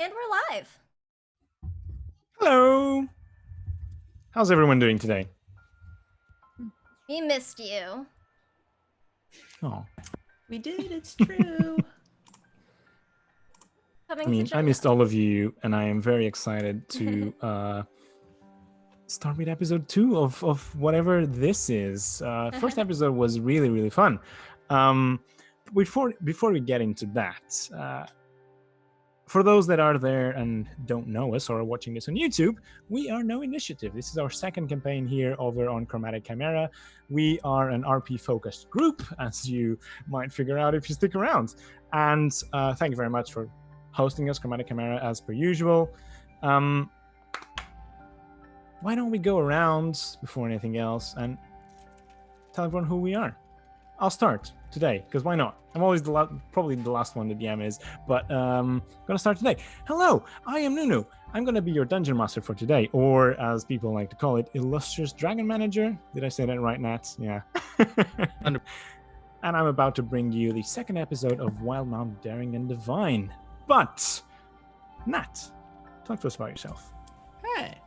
And we're live. Hello. How's everyone doing today? We missed you. Oh, We did, it's true. I missed all of you, and I am very excited to start with episode 2 of whatever this is. First episode was really fun. Before we get into that, for those that are there and don't know us or are watching this on YouTube, we are No Initiative. This is our second campaign here over on Chromatic Chimera. We are an RP-focused group, as you might figure out if you stick around. And thank you very much for hosting us, Chromatic Chimera, as per usual. Why don't we go around before anything else and tell everyone who we are? I'll start today, because why not? I'm always probably the last one the DM is, but I'm gonna start today. Hello, I am Nunu. I'm gonna be your dungeon master for today, or as people like to call it, illustrious dragon manager. Did I say that right, Nat? Yeah. And I'm about to bring you the second episode of Wildemount Daring and Divine. But Nat, talk to us about yourself. Hey,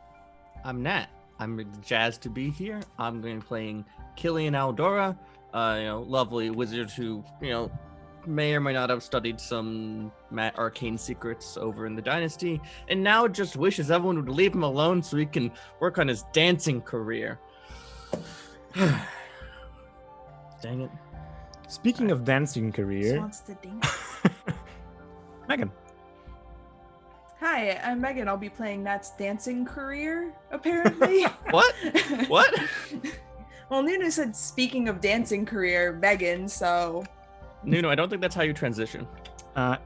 I'm Nat. I'm jazzed to be here. I'm going to be playing Killian Aldora, lovely wizard who, may or may not have studied some arcane secrets over in the dynasty, and now just wishes everyone would leave him alone so he can work on his dancing career. Dang it. Speaking of dancing career, Wants to dance. Megan. Hi, I'm Megan. I'll be playing Nat's dancing career, apparently. What? What? Well, Nunu said, speaking of dancing career, Megan, so... No, I don't think that's how you transition.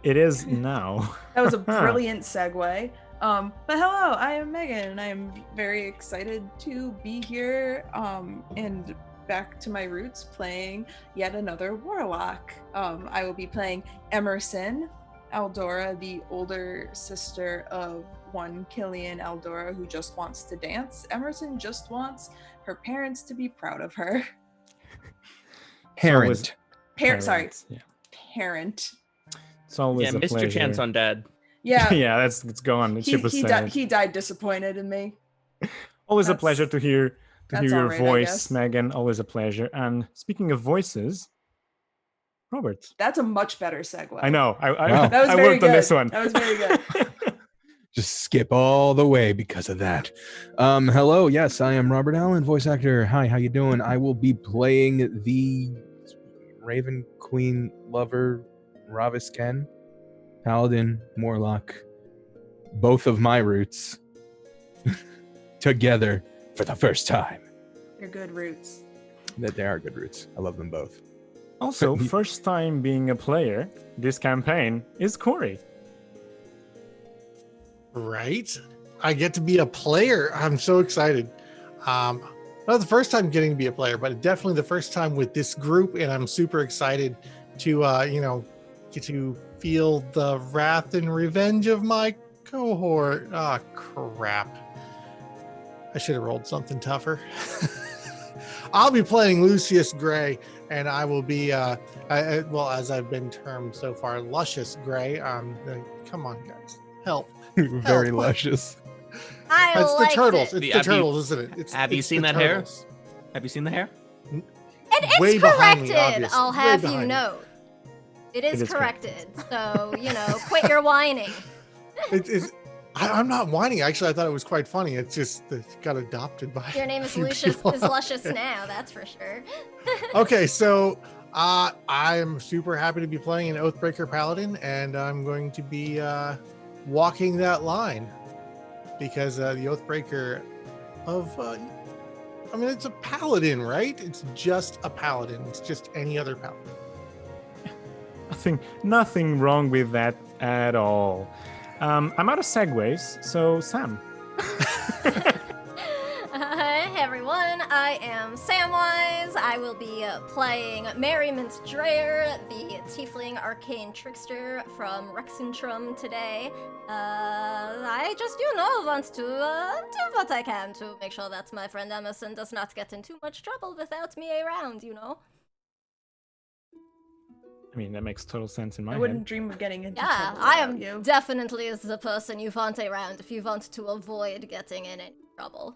It is now. That was a brilliant segue. But hello, I am Megan, and I am very excited to be here, and back to my roots, playing yet another warlock. I will be playing Emerson Aldora, the older sister of one Killian Aldora who just wants to dance. Emerson just wants her parents to be proud of her. Parent. Sorry. Yeah. Parent. It's always a missed pleasure. your chance on Dad. Yeah. Yeah, let's go on. He died disappointed in me. Always a pleasure to hear your all right, I voice, guess. Megan. Always a pleasure. And speaking of voices, Robert. That's a much better segue. I know. Wow. That was I very worked good. on this one. That was very good. Just skip all the way because of that. Hello, yes, I am Robert Allen, voice actor. Hi, how you doing? I will be playing the Raven Queen lover, Ravis Ken, Paladin, Morlock, both of my roots together for the first time. Your good roots. That they are good roots. I love them both. Also, first time being a player this campaign is Corey. Right? I get to be a player. I'm so excited. Not the first time getting to be a player, but definitely the first time with this group, and I'm super excited to get to feel the wrath and revenge of my cohort. Ah, crap. I should have rolled something tougher. I'll be playing Lucius Gray, and I will be, as I've been termed so far, Luscious Gray. Come on, guys, help! Very luscious. It's the turtles. it. It's the turtles, isn't it? Have you seen the that hair? turtles. Have you seen the hair? And it's Way behind me, corrected, obviously. I'll Way have you behind me. know. It is is corrected. So, quit your whining. I'm not whining. Actually, I thought it was quite funny. It's just that it got adopted by. Your name a is few Lucius people is out luscious there. now, that's for sure. Okay, so I'm super happy to be playing an Oathbreaker Paladin, and I'm going to be walking that line because the Oathbreaker it's a paladin, right? It's just a paladin. It's just any other paladin. Nothing wrong with that at all. I'm out of segues, so Sam. Hey everyone, I am Samwise. I will be playing Merri Dreyer, the tiefling arcane trickster from Rexxentrum today. I just, want to do what I can to make sure that my friend Emerson does not get in too much trouble without me around, mean, that makes total sense in my I head. wouldn't dream of getting into Yeah, trouble I without am you. definitely the person you want around if you want to avoid getting in any trouble.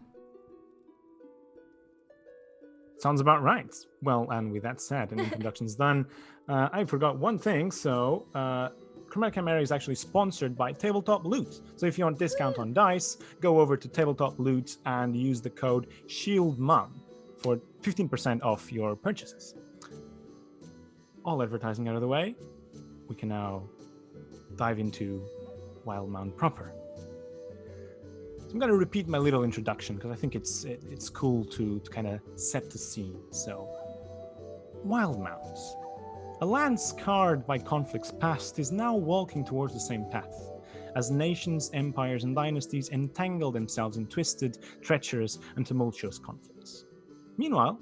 Sounds about right. Well, and with that said, and introductions done, I forgot one thing. So, Chromatic Chimera is actually sponsored by Tabletop Loot. So if you want discount on dice, go over to Tabletop Loot and use the code SHIELDMUM for 15% off your purchases. All advertising out of the way, we can now dive into Wildemount proper. I'm going to repeat my little introduction because I think it's cool to kind of set the scene. So, Wildemount, a land scarred by conflicts past, is now walking towards the same path, as nations, empires, and dynasties entangle themselves in twisted, treacherous, and tumultuous conflicts. Meanwhile,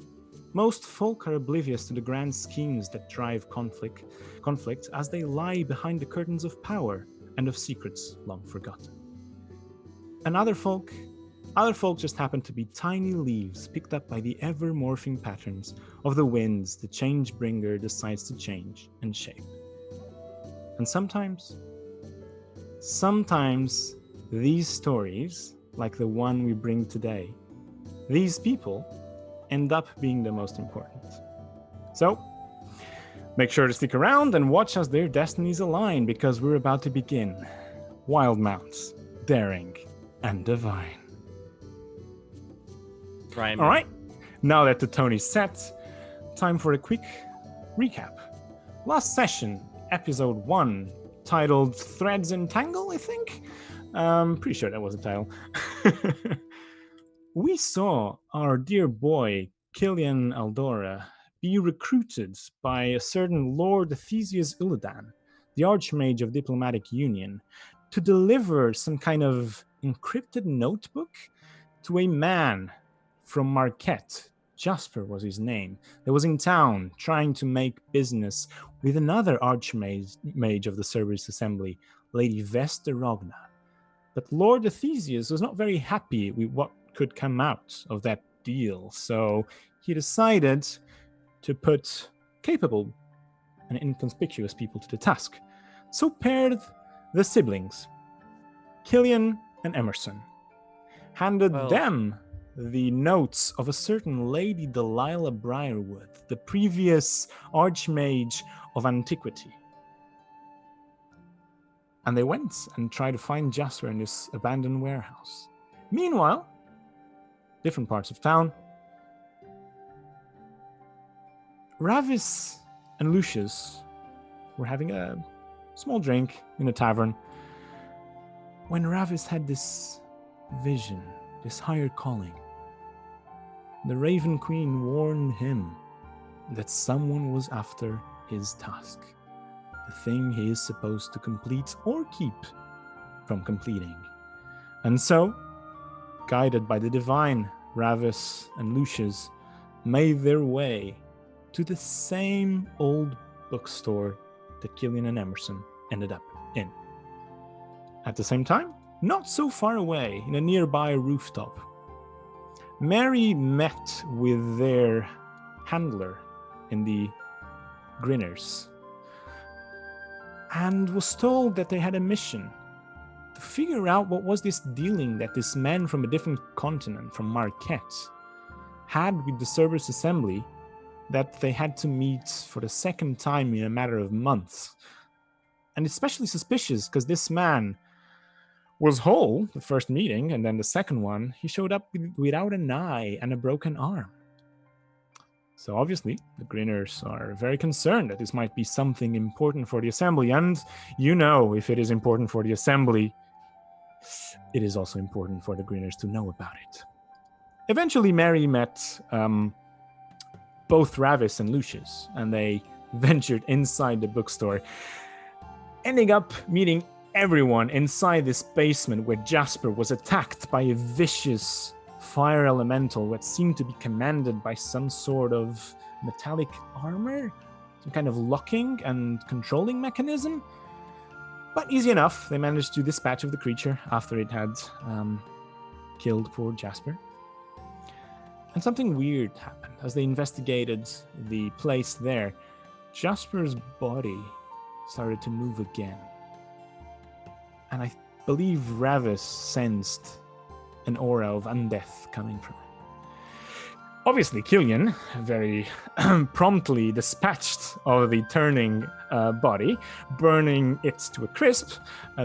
most folk are oblivious to the grand schemes that drive conflict as they lie behind the curtains of power and of secrets long forgotten. And other folk just happen to be tiny leaves picked up by the ever-morphing patterns of the winds the change-bringer decides to change and shape. And sometimes these stories, like the one we bring today, these people end up being the most important. So, make sure to stick around and watch as their destinies align, because we're about to begin Wildemount, Daring and Divine. Brian. All right, now that the tone is set, time for a quick recap. Last session, episode 1, titled Threads Entangle, I think? Pretty sure that was the title. We saw our dear boy, Killian Aldora, be recruited by a certain Lord Theseus Illidan, the Archmage of Diplomatic Union, to deliver some kind of encrypted notebook to a man from Marquette. Jasper was his name. That was in town trying to make business with another Archmage of the Cerberus Assembly, Lady Vesta Rogna. But Lord Theseus was not very happy with what could come out of that deal, so he decided to put capable and inconspicuous people to the task. So paired the siblings, Killian and Emerson, handed them the notes of a certain Lady Delilah Briarwood, the previous Archmage of Antiquity. And they went and tried to find Jasper in this abandoned warehouse. Meanwhile, different parts of town, Ravis and Lucius were having a small drink in a tavern when Ravis had this vision, this higher calling. The Raven Queen warned him that someone was after his task, the thing he is supposed to complete or keep from completing. And so, guided by the divine, Ravis and Lucius made their way to the same old bookstore that Killian and Emerson ended up in. At the same time, not so far away, in a nearby rooftop, Merri met with their handler in the Grinners and was told that they had a mission to figure out what was this dealing that this man from a different continent, from Marquette, had with the Cerberus Assembly, that they had to meet for the second time in a matter of months. And especially suspicious because this man was whole the first meeting, and then the second one, he showed up without an eye and a broken arm. So obviously, the Grinners are very concerned that this might be something important for the Assembly, and you know, if it is important for the Assembly, it is also important for the Grinners to know about it. Eventually, Merri met both Ravis and Lucius, and they ventured inside the bookstore, ending up meeting everyone inside this basement where Jasper was attacked by a vicious fire elemental that seemed to be commanded by some sort of metallic armor, some kind of locking and controlling mechanism. But easy enough, they managed to dispatch of the creature after it had killed poor Jasper. And something weird happened as they investigated the place there. Jasper's body started to move again. And I believe Ravis sensed an aura of undeath coming from it. Obviously, Killian very promptly dispatched of the turning body, burning it to a crisp,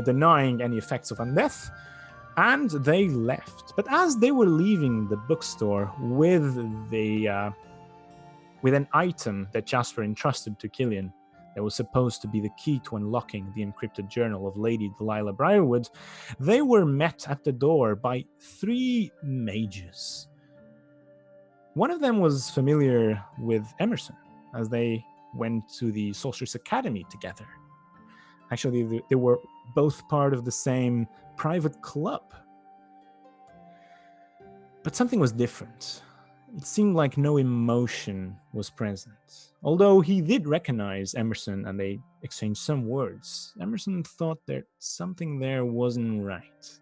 denying any effects of undeath, and they left. But as they were leaving the bookstore with an item that Jasper entrusted to Killian that was supposed to be the key to unlocking the encrypted journal of Lady Delilah Briarwood, they were met at the door by 3 mages. One of them was familiar with Emerson, as they went to the Sorceress Academy together. Actually, they were both part of the same private club. But something was different. It seemed like no emotion was present. Although he did recognize Emerson and they exchanged some words, Emerson thought that something there wasn't right.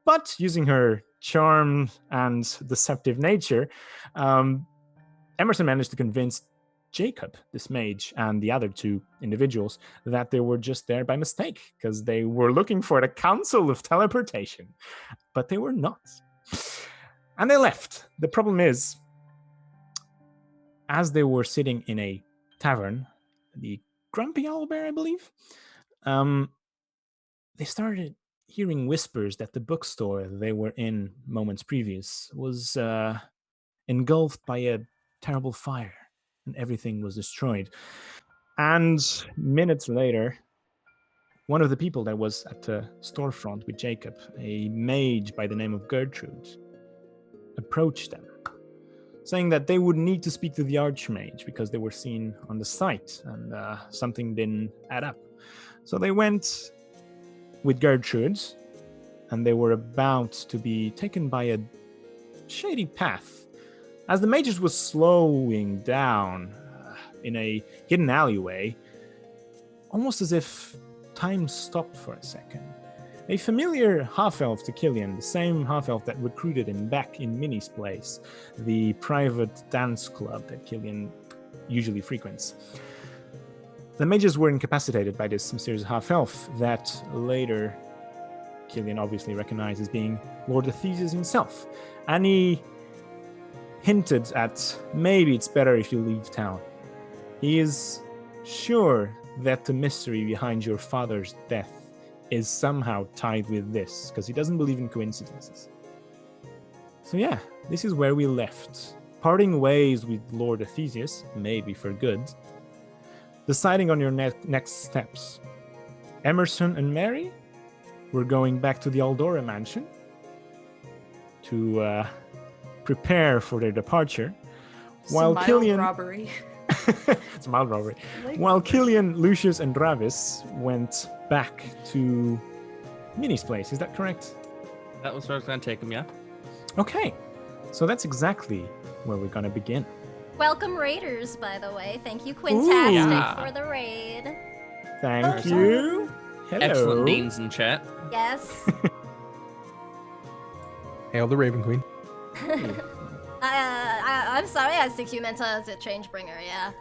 But using her charm and deceptive nature, Emerson managed to convince Jacob, this mage, and the other 2 individuals that they were just there by mistake because they were looking for the Council of Teleportation. But they were not. And they left. The problem is, as they were sitting in a tavern, the Grumpy Owlbear, I believe, they started hearing whispers that the bookstore they were in moments previous was engulfed by a terrible fire and everything was destroyed. And minutes later, one of the people that was at the storefront with Jacob, a mage by the name of Gertrude, approached them, saying that they would need to speak to the Archmage because they were seen on the site and something didn't add up. So they went with Gertrude, and they were about to be taken by a shady path. As the mages was slowing down in a hidden alleyway, almost as if time stopped for a second, a familiar half-elf to Killian, the same half-elf that recruited him back in Minnie's place, the private dance club that Killian usually frequents. The mages were incapacitated by this mysterious half-elf that later Killian obviously recognized as being Lord Athesius himself. And he hinted at maybe it's better if you leave town. He is sure that the mystery behind your father's death is somehow tied with this, because he doesn't believe in coincidences. So yeah, this is where we left. Parting ways with Lord Athesius, maybe for good. Deciding on your next steps. Emerson and Merri were going back to the Aldora mansion to prepare for their departure. While Killian... robbery. It's a mild robbery. While Killian, Lucius, and Ravis went back to Minnie's place. Is that correct? That was where I was going to take him, yeah. Okay. So that's exactly where we're going to begin. Welcome, Raiders, by the way. Thank you, Quintastic, Yeah. for the raid. Thank you. Hello. Excellent beans in chat. Yes. Hail the Raven Queen. I'm sorry, I think you meant as a Changebringer, yeah.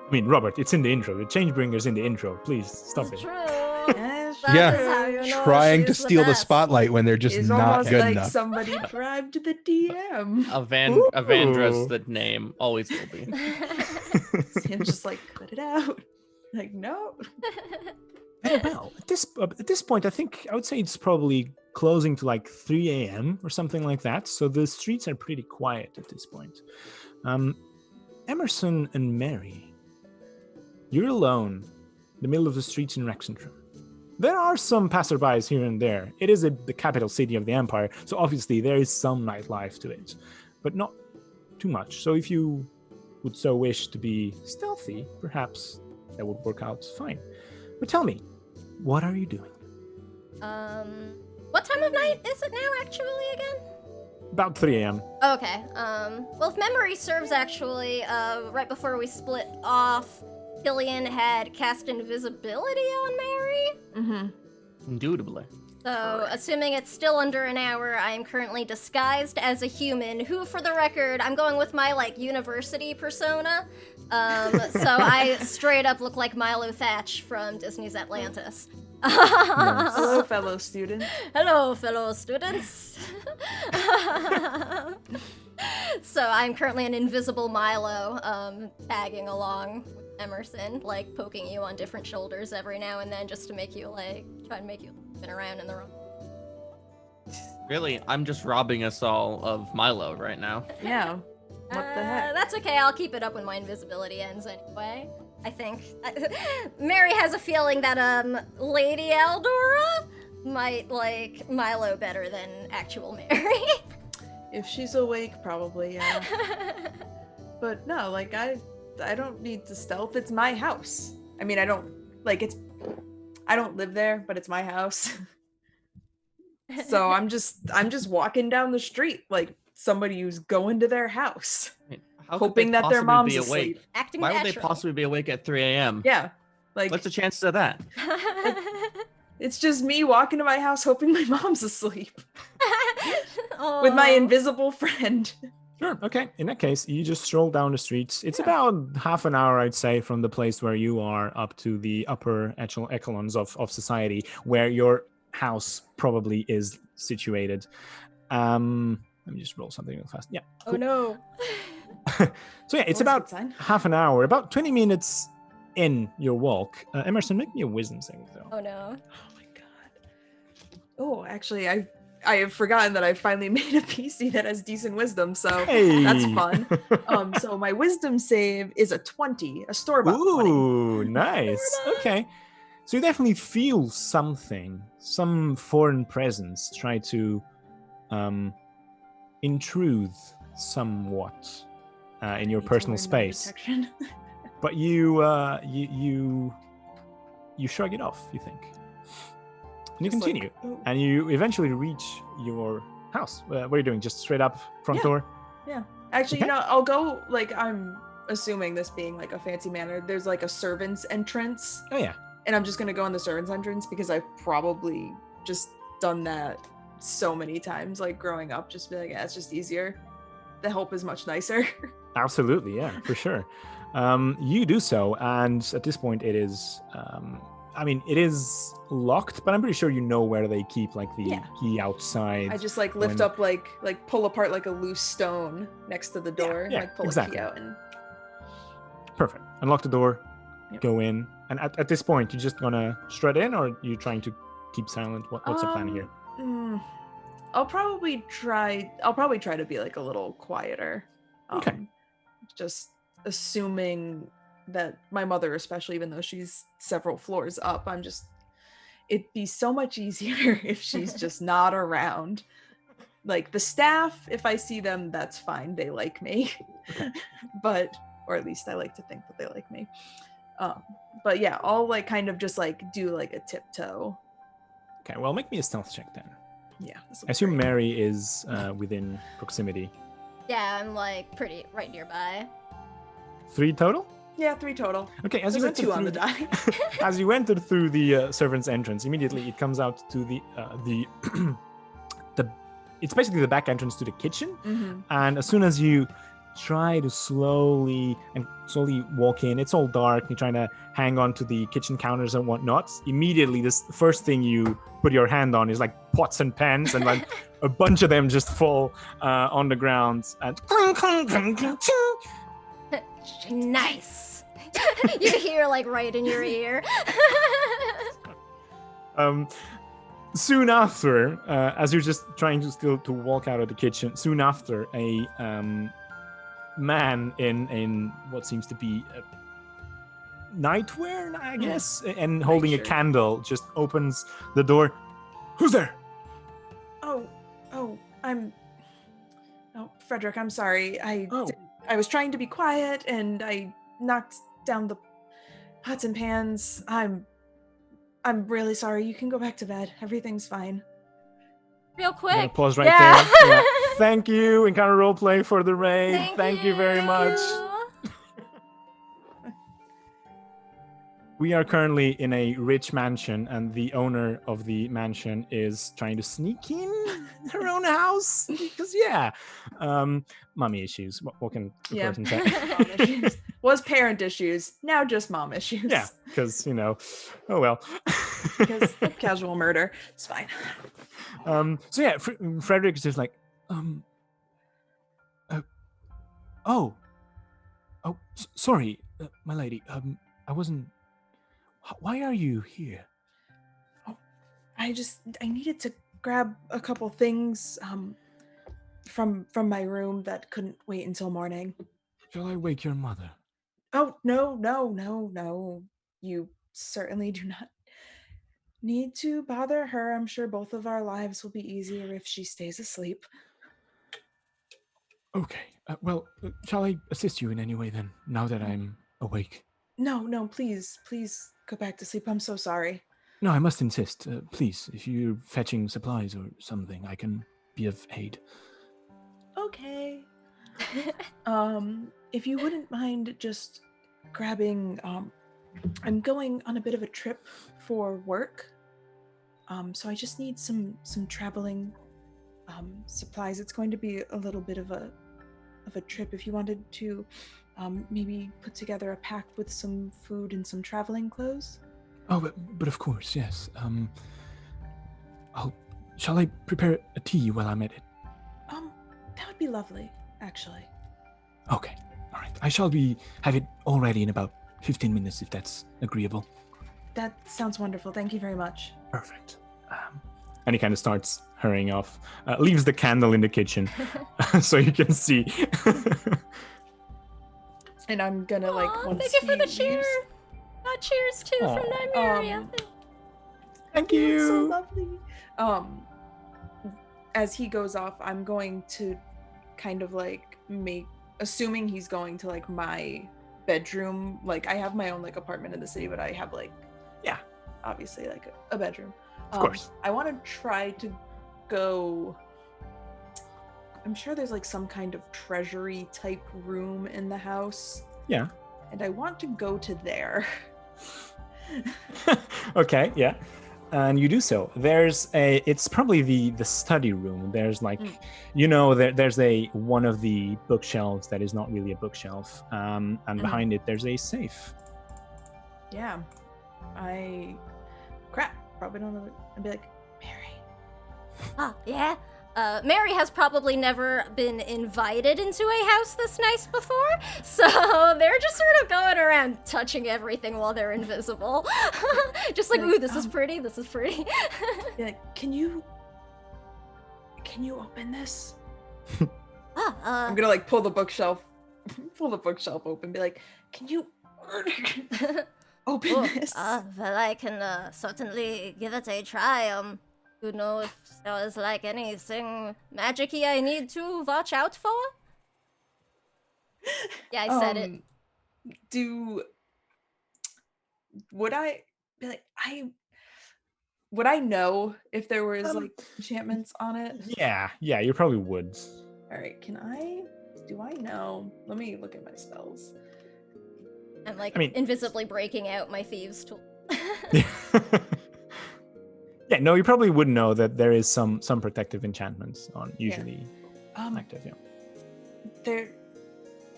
I mean, Robert, it's in the intro. The Changebringer's in the intro. Please, stop It's it. true. Yes, That Yeah, is how you know Trying to she's steal the best. spotlight when they're just It's not almost good like enough. somebody bribed the DM. Avandra's the name. Always will be. Sam's just like, cut it out. Like, no. Well, at this point, I think I would say it's probably closing to like 3 a.m. or something like that. So the streets are pretty quiet at this point. Emerson and Merri, you're alone in the middle of the streets in Rexxentrum. There are some passerbys here and there. It is the capital city of the empire, so obviously there is some nightlife to it, but not too much. So if you would so wish to be stealthy, perhaps that would work out fine. But tell me, what are you doing? What time of night is it now, actually, again? About 3 a.m. Okay, well, if memory serves, actually, right before we split off, Killian had cast invisibility on Merri. Mm-hmm. Indubitably. So So, assuming it's still under an hour, I am currently disguised as a human who, for the record, I'm going with my, like, university persona. So I straight up look like Milo Thatch from Disney's Atlantis. Hello, fellow students. Hello, fellow students. So I'm currently an invisible Milo, tagging along with Emerson, like poking you on different shoulders every now and then just to make you, like, try to make you spin around in the wrong. Really, I'm just robbing us all of Milo right now. Yeah. What the heck? That's okay, I'll keep it up when my invisibility ends anyway. I think. Merri has a feeling that, Lady Aldora might like Milo better than actual Merri. If she's awake, probably, yeah. But no, like, I don't need to stealth. It's my house. I mean, I don't live there, but it's my house. So I'm just walking down the street like somebody who's going to their house, How could hoping they that their possibly mom's be awake? asleep. Acting Why would naturally. they possibly be awake at 3 a.m.? Yeah, like What's the chances of that? it's just me walking to my house hoping my mom's asleep with my Aw. invisible friend. Sure. Okay. In that case, you just stroll down the streets. It's about half an hour, I'd say, from the place where you are up to the upper echelons of society, where your house probably is situated. Let me just roll something real fast. Yeah. Oh no. So yeah, it's Always about good sign. half an hour, about 20 minutes in your walk. Emerson, make me a wisdom saving throw. Oh no. Oh my god. Oh, actually, I have forgotten that I finally made a PC that has decent wisdom, so Hey. that's fun. So my wisdom save is a 20, a store-bought 20. Ooh, nice. Okay. So you definitely feel something, some foreign presence try to intrude somewhat in your Need to personal learn my space. detection. But you shrug it off, you think. And you Just like, continue. "Ooh." And you eventually reach your house. What are you doing? Just straight up front Yeah. door? Actually, Okay. you know, I'll go, like, I'm assuming this being like a fancy manor, there's like a servant's entrance, Oh yeah. and I'm just gonna go in the servant's entrance because I've probably just done that so many times, like growing up, just be like, yeah, it's just easier. The help is much nicer. Absolutely, yeah, for sure. You do so, and at this point it is it is locked, but I'm pretty sure you know where they keep like the Yeah. key outside. I just like lift when- up like pull apart like a loose stone next to the door and yeah, like pull exactly. a key out and Perfect. Unlock the door, Yep. go in, and at this point you just gonna strut in, or you trying to keep silent? What's the plan here? I'll probably try to be like a little quieter. Okay. Just assuming that my mother, especially, even though she's several floors up, it'd be so much easier if she's just not around. Like the staff, if I see them, that's fine. They like me. Or at least I like to think that they like me. But yeah, I'll like kind of just like do like a tiptoe. Okay, well, make me a stealth check then. Yeah. this will I be assume great. Merri is within proximity. Yeah, I'm like pretty right nearby. 3 total? Yeah, 3 total. Okay, as There's you a enter 2 on the through- die. As you enter through the servant's entrance, immediately it comes out to the it's basically the back entrance to the kitchen. Mhm. And as soon as you try to slowly walk in, it's all dark. You're trying to hang on to the kitchen counters and whatnot. Immediately, this first thing you put your hand on is like pots and pans, and like a bunch of them just fall on the ground. And Nice. You hear like right in your ear. soon after, as you're just trying to walk out of the kitchen, soon after, a man in what seems to be nightwear, I guess, and holding a sure. candle, just opens the door. Who's there? Frederick, I'm sorry. Oh. I was trying to be quiet and I knocked down the pots and pans. I'm really sorry. You can go back to bed. Everything's fine. Real I'm gonna quick. pause right Yeah. there. Yeah. Thank you, Encounter Roleplay, for the raid. Thank you very much. We are currently in a rich mansion, and the owner of the mansion is trying to sneak in her own house. Because, mommy issues. What can the Yeah. person say? Mom issues. Was parent issues. Now just mom issues. Yeah, because, oh well. Because casual murder. It's fine. Frederick is just like, sorry, my lady. I wasn't. Why are you here? I needed to grab a couple things from my room that couldn't wait until morning. Shall I wake your mother? Oh, no. You certainly do not need to bother her. I'm sure both of our lives will be easier if she stays asleep. Okay. Shall I assist you in any way then, now that I'm awake? No, please go back to sleep. I'm so sorry. No, I must insist. Please, if you're fetching supplies or something, I can be of aid. Okay. If you wouldn't mind just grabbing, I'm going on a bit of a trip for work. So I just need some traveling supplies. It's going to be a little bit of a trip. If you wanted to maybe put together a pack with some food and some traveling clothes. Oh, but of course, yes. Shall I prepare a tea while I'm at it? That would be lovely, actually. Okay, all right. I shall have it all ready in about 15 minutes, if that's agreeable. That sounds wonderful. Thank you very much. Perfect. And he kind of starts hurrying off, leaves the candle in the kitchen so you can see. And I'm gonna once thank you for the he cheer. leaves- Cheers too from Nymeria. Thank That's so you. lovely. As he goes off, I'm going to kind of assuming he's going to my bedroom. I have my own apartment in the city, but I have obviously a bedroom. Of course. I want to try to go. I'm sure there's some kind of treasury type room in the house. Yeah. And I want to go to there. Okay, yeah. And you do so. It's probably the study room. There's there's one of the bookshelves that is not really a bookshelf. And behind it, there's a safe. Yeah. Probably don't know what. I'd be like, Merri. Yeah. Merri has probably never been invited into a house this nice before, so they're just sort of going around touching everything while they're invisible. Just ooh, this is pretty, this is pretty. Be like, can you open this? I'm gonna pull the bookshelf open, be like, can you open this? Well, I can certainly give it a try. You know if there is anything magic-y I need to watch out for? Yeah, I said it. Would I be like, would I know if there was enchantments on it? Yeah, you probably would. All right, do I know? Let me look at my spells. I'm invisibly breaking out my thieves' tool. Yeah, no, you probably would know that there is some protective enchantments on usually active. Yeah.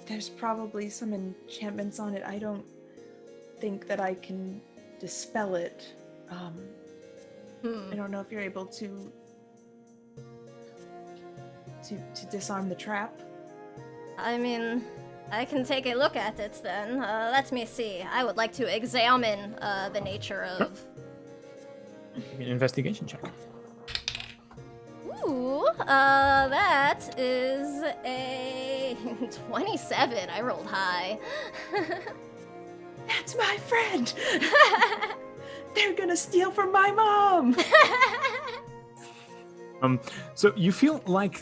There's probably some enchantments on it. I don't think that I can dispel it. I don't know if you're able to disarm the trap. I mean, I can take a look at it then. Let me see. I would like to examine the nature of... An investigation check. Ooh, that is a 27. I rolled high. That's my friend! They're gonna steal from my mom! So you feel like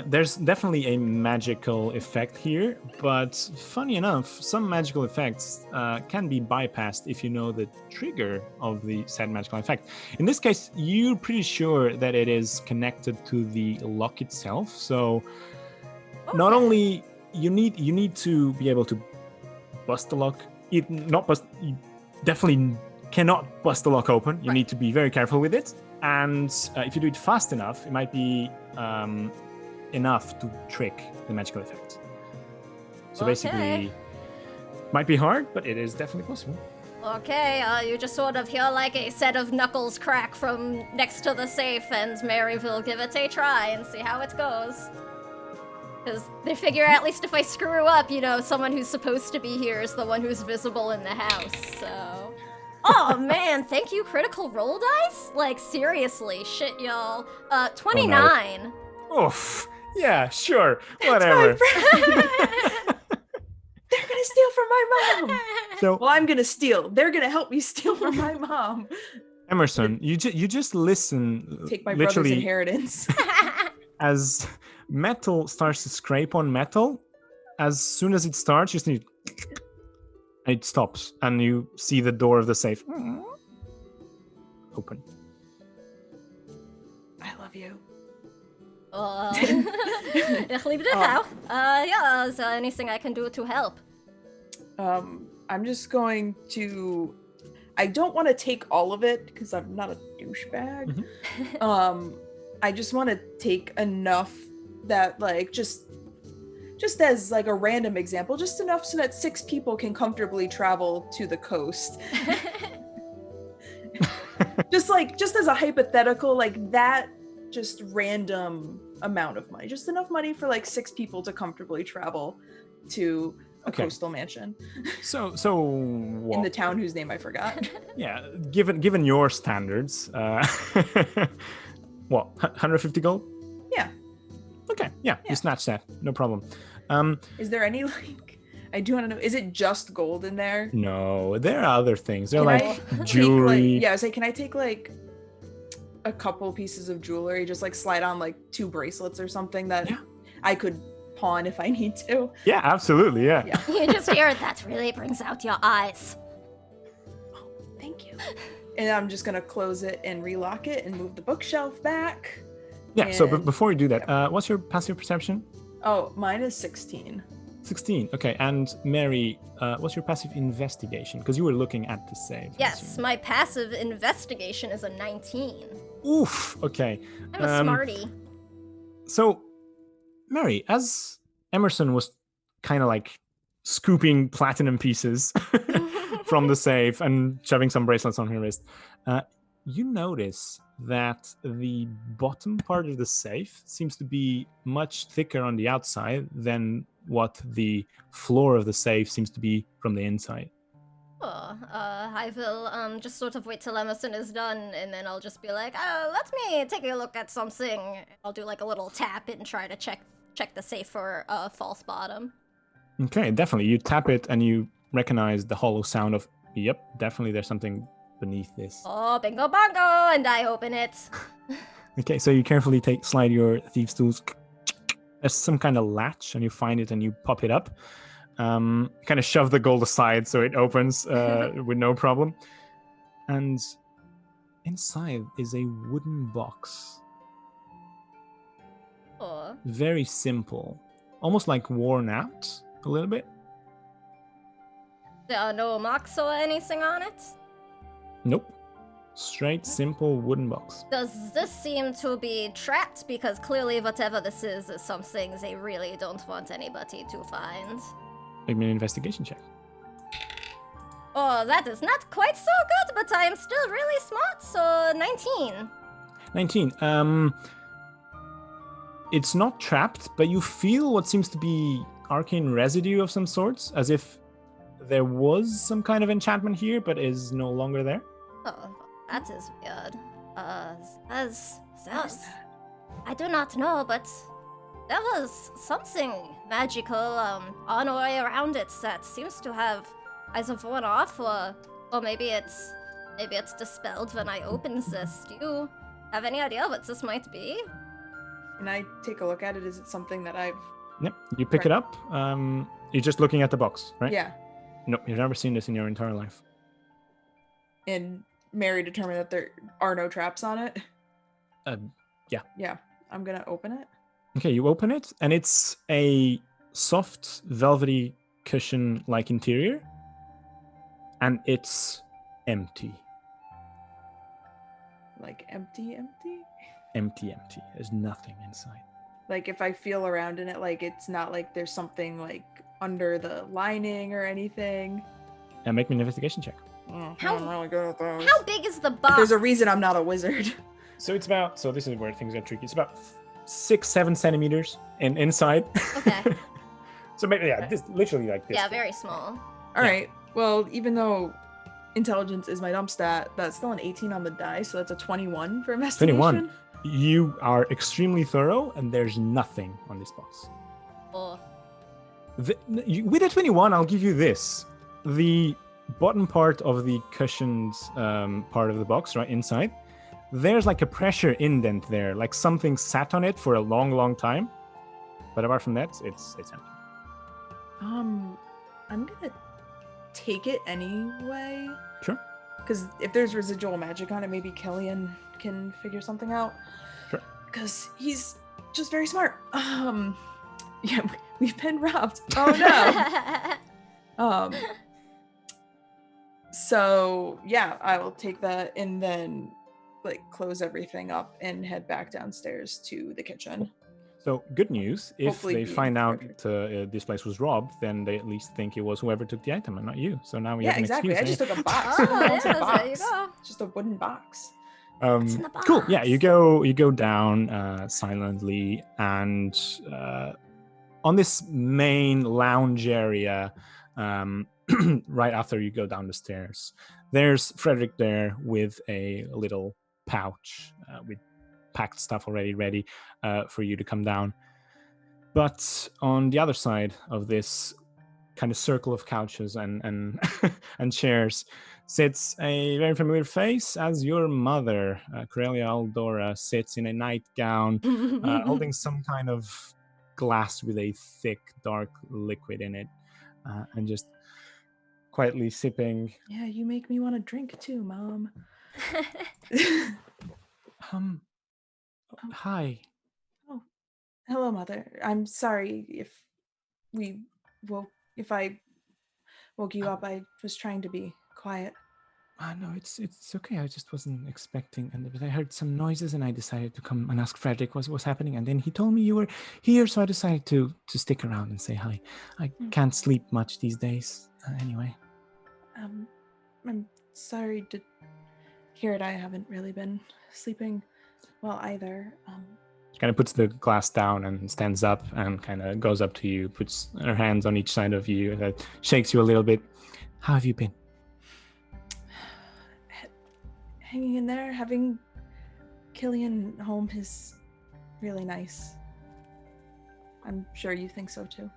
there's definitely a magical effect here, but funny enough, some magical effects can be bypassed if you know the trigger of the said magical effect. In this case, you're pretty sure that it is connected to the lock itself. So not only you need to be able to bust the lock, definitely cannot bust the lock open. You Right. need to be very careful with it. And if you do it fast enough, it might be enough to trick the magical effect. So Okay. basically, might be hard, but it is definitely possible. Okay, you just sort of hear like a set of knuckles crack from next to the safe, and Merri will give it a try and see how it goes. Because they figure at least if I screw up, you know, someone who's supposed to be here is the one who's visible in the house, so... Oh man, thank you, Critical Roll Dice? Like, seriously, shit, y'all. 29. Oof. Yeah, sure. Whatever. They're gonna steal from my mom. So, Well, I'm gonna steal. They're gonna help me steal from my mom. Emerson, you just listen. Take my brother's literally inheritance. as metal starts to scrape on metal. As soon as it starts, you just need. It stops, and you see the door of the safe open. I love you. Ich liebe dich auch. Yeah, is there anything I can do to help? I'm just going to. I don't want to take all of it because I'm not a douchebag. I just want to take enough that, like, just as like a random example, just enough so that 6 people can comfortably travel to the coast. just as a hypothetical, like that, just random amount of money, just enough money for like 6 people to comfortably travel to a coastal mansion. So In the town whose name I forgot. Yeah, given your standards, what, 150 gold? Yeah. Okay, yeah, Yeah. you snatch that, no problem. Is there any, like, I do want to know, is it just gold in there? No, there are other things. They're Can like I take, jewelry. I was like, can I take like a couple pieces of jewelry, just like slide on like 2 bracelets or something that Yeah. I could pawn if I need to? Yeah, absolutely, yeah. Yeah. You just hear it, that really brings out your eyes. Thank you. And I'm just gonna close it and relock it and move the bookshelf back. Yeah, so And- before you do that, what's your passive perception? Oh, mine is 16. 16, okay. And Merri, what's your passive investigation? Because you were looking at the save. I Yes, assume. my passive investigation is a 19. Oof, okay. I'm a smarty. So, Merri, as Emerson was kind of like scooping platinum pieces from the safe and shoving some bracelets on her wrist, you notice that the bottom part of the safe seems to be much thicker on the outside than what the floor of the safe seems to be from the inside. Oh, I will just sort of wait till Emerson is done, and then I'll just be like, let me take a look at something. I'll do like a little tap and try to check the safe for a false bottom. Okay, definitely. You tap it and you recognize the hollow sound of, yep, definitely there's something beneath this. Oh, bingo bongo, and I open it. Okay, so you carefully slide your thieves' tools. There's some kind of latch, and you find it and you pop it up. Kind of shove the gold aside so it opens with no problem. And inside is a wooden box. Oh, Very simple, almost like worn out a little bit. there are no marks or anything on it? Nope. Straight, simple wooden box. Does this seem to be trapped? Because clearly whatever this is something they really don't want anybody to find. Make me an investigation check. Oh, that is not quite so good, but I am still really smart, so 19. 19. It's not trapped, but you feel what seems to be arcane residue of some sorts, as if there was some kind of enchantment here, but is no longer there. Oh, that is weird. As What is I do not know, but there was something magical on or around it that seems to have either worn off or maybe it's dispelled when I open this. Do you have any idea what this might be? Can I take a look at it? Is it something that I've... Yep. You pick it up. You're just looking at the box, right? Yeah. Nope. You've never seen this in your entire life. And Merri determined that there are no traps on it? Yeah. Yeah. I'm gonna open it. Okay, you open it, and it's a soft, velvety cushion-like interior, and it's empty. Like empty? Empty. There's nothing inside. Like if I feel around in it, like it's not like there's something like under the lining or anything. And make me an investigation check. I'm How- really good at those. How big is the box? There's a reason I'm not a wizard. So it's about, so this is where things get tricky. It's about 6-7 centimeters inside. Okay. So maybe, yeah, this literally like this. Yeah, very small. All Yeah. right. Well, even though intelligence is my dump stat, that's still an 18 on the die, so that's a 21 for investigation. 21. You are extremely thorough, and there's nothing on this box. Oh. With a 21, I'll give you this. The bottom part of the cushioned part of the box, right inside, there's like a pressure indent there, like something sat on it for a long, long time. But apart from that, it's empty. I'm gonna take it anyway. Sure. Because if there's residual magic on it, maybe Killian can figure something out. Sure. Because he's just very smart. Yeah, we've been robbed. Oh no. So yeah, I will take that and then like close everything up and head back downstairs to the kitchen. So good news, if Hopefully they be find out perfect. this place was robbed, then they at least think it was whoever took the item and not you. So now we Yeah, have an exactly. I excuse. just took a box. Oh, Who wants a yeah, there you box? go. Just a wooden box. What's in the Cool. Yeah, box? you go down silently, and on this main lounge area, right after you go down the stairs, there's Frederick there with a little pouch with packed stuff already ready for you to come down. But on the other side of this kind of circle of couches and and chairs sits a very familiar face as your mother. Corellia Aldora sits in a nightgown, holding some kind of glass with a thick, dark liquid in it, and just quietly sipping. Yeah, you make me want to drink too, Mom. Hi. Oh, hello, Mother. I'm sorry if I woke you up. I was trying to be quiet. No, it's okay. I just wasn't expecting, but I heard some noises, and I decided to come and ask Frederick what was happening. And then he told me you were here, so I decided to stick around and say hi. I can't sleep much these days, anyway. I'm sorry to hear it. I haven't really been sleeping well either. She kind of puts the glass down and stands up and kind of goes up to you, puts her hands on each side of you, and shakes you a little bit. How have you been? Hanging in there. Having Killian home is really nice. I'm sure you think so too.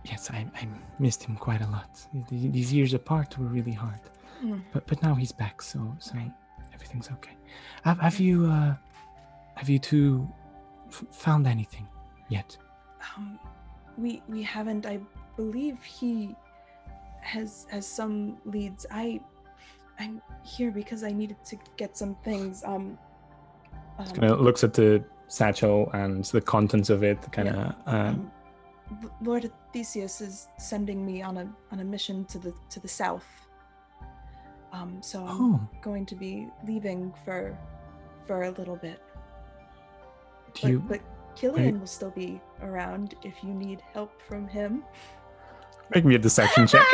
Yes, I missed him quite a lot. These years apart were really hard. But now he's back, so everything's okay. Have you two found anything yet? We haven't. I believe he has some leads. I'm here because I needed to get some things. Kind of looks at the satchel and the contents of it. Kind of. Lord Theseus is sending me on a mission to the south. So I'm going to be leaving for a little bit. But Killian will still be around if you need help from him. Make me a deception check.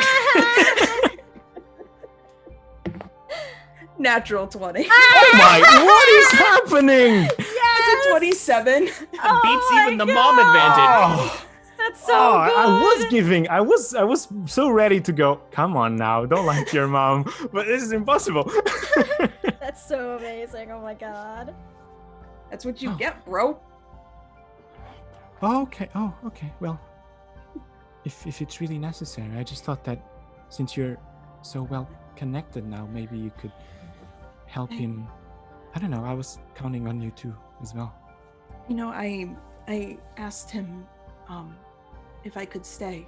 Natural 20. Oh my! What is happening? It's a 27. Beats even the mom advantage. Oh. That's so good. I was so ready to go, come on now, don't like your mom, but this is impossible. That's so amazing. Oh my god. That's what you get, bro. Okay. Well, if it's really necessary, I just thought that since you're so well connected now, maybe you could help him. I don't know. I was counting on you too as well. You know, I asked him if I could stay.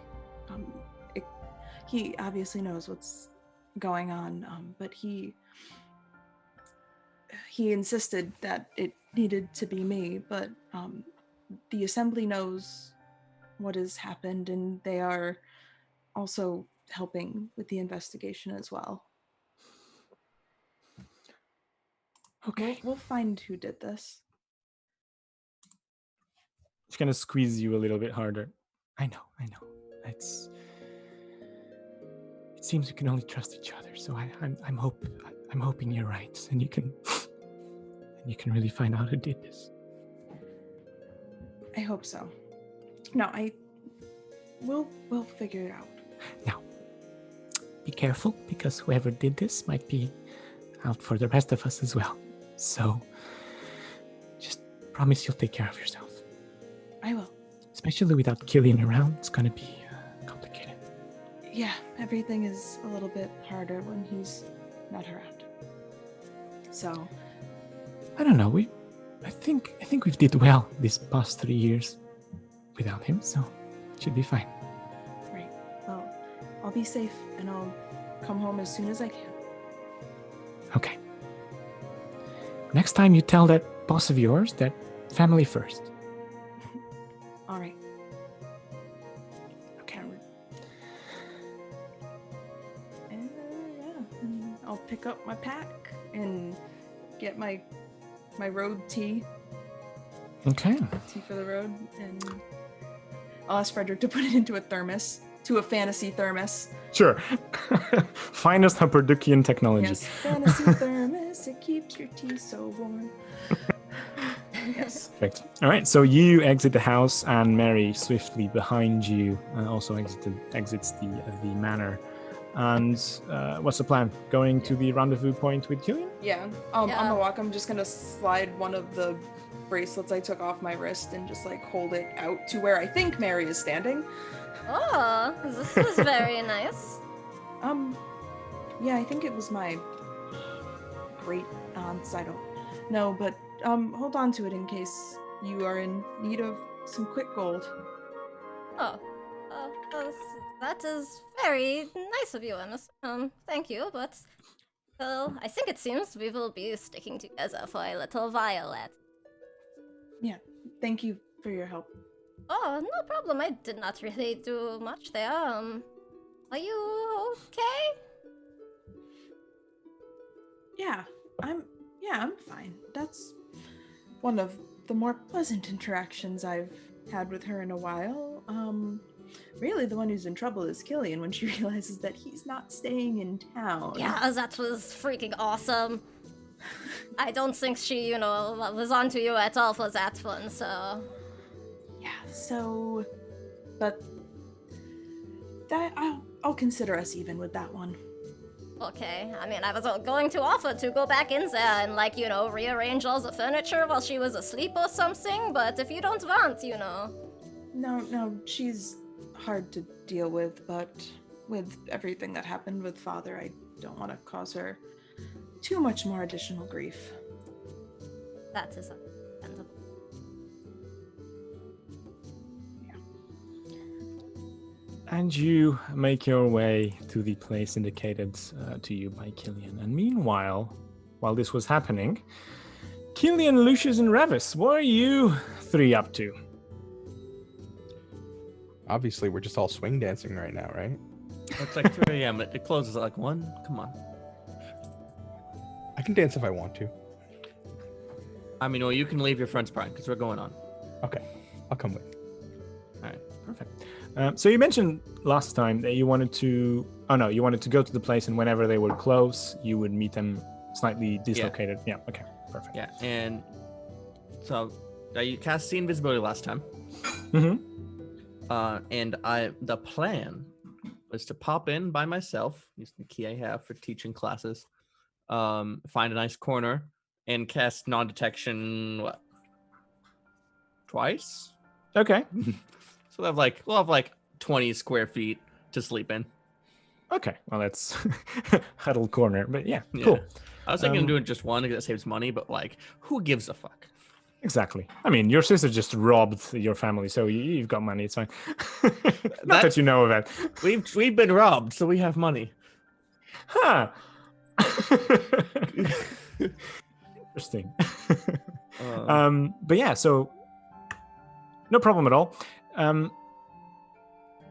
He obviously knows what's going on, but he insisted that it needed to be me. But the assembly knows what has happened, and they are also helping with the investigation as well. Okay. We'll find who did this. She's gonna squeeze you a little bit harder. I know. It seems we can only trust each other. So I'm hoping you're right, and you can really find out who did this. I hope so. No, we'll figure it out. Now, be careful, because whoever did this might be out for the rest of us as well. So, just promise you'll take care of yourself. I will. Especially without Killian around, it's gonna be complicated. Yeah, everything is a little bit harder when he's not around. So, I don't know. I think we've did well these past 3 years without him, so it should be fine. right. Well, I'll be safe and I'll come home as soon as I can. Okay. Next time you tell that boss of yours that family first. All right. Okay. And and I'll pick up my pack and get my road tea Okay. for the road, and I'll ask Frederick to put it into a fantasy thermos. Sure. Finest Happerdukian technology. Yes, fantasy thermos. It keeps your tea so warm. Yes. Perfect. All right. So you exit the house, and Merri swiftly behind you also exits the manor. And what's the plan? Going to the rendezvous point with Killian? Yeah. On the walk, I'm just gonna slide one of the bracelets I took off my wrist and just like hold it out to where I think Merri is standing. Oh, this was very nice. Yeah, I think it was my great aunt's. I don't know, but hold on to it in case you are in need of some quick gold. Oh, that is very nice of you, Amos. Thank you, but I think it seems we will be sticking together for a little while yet. Yeah, thank you for your help. Oh, no problem. I did not really do much there. Are you okay? Yeah, I'm fine. That's one of the more pleasant interactions I've had with her in a while. Really the one who's in trouble is Killian when she realizes that he's not staying in town. Yeah, that was freaking awesome. I don't think she, was onto you at all for that one, so... Yeah, so... But... I'll consider us even with that one. Okay, I mean, I was going to offer to go back in there and, rearrange all the furniture while she was asleep or something, but if you don't want, No, she's hard to deal with, but with everything that happened with Father, I don't want to cause her too much more additional grief. That is understandable. And you make your way to the place indicated to you by Killian. And meanwhile, while this was happening, Killian, Lucius, and Ravis, what are you three up to? Obviously, we're just all swing dancing right now, right? It's like 3 a.m. It closes at like 1. Come on. I can dance if I want to. I mean, well, you can leave your friend's prime because we're going on. Okay, I'll come with. All right. Perfect. So you mentioned last time that you wanted to... Oh, no, you wanted to go to the place, and whenever they were close, you would meet them slightly dislocated. Yeah, okay, perfect. Yeah, and so you cast the invisibility last time. Mm-hmm. And the plan was to pop in by myself, using the key I have for teaching classes, find a nice corner, and cast non-detection, twice? Okay. So we'll have like 20 square feet to sleep in. Okay, well, that's huddle corner, but yeah, cool. I was thinking of doing just one because it saves money, but who gives a fuck? Exactly. I mean, your sister just robbed your family, so you've got money. It's fine. Not that you know of it. We've been robbed, so we have money. Huh. Interesting. But yeah, so no problem at all.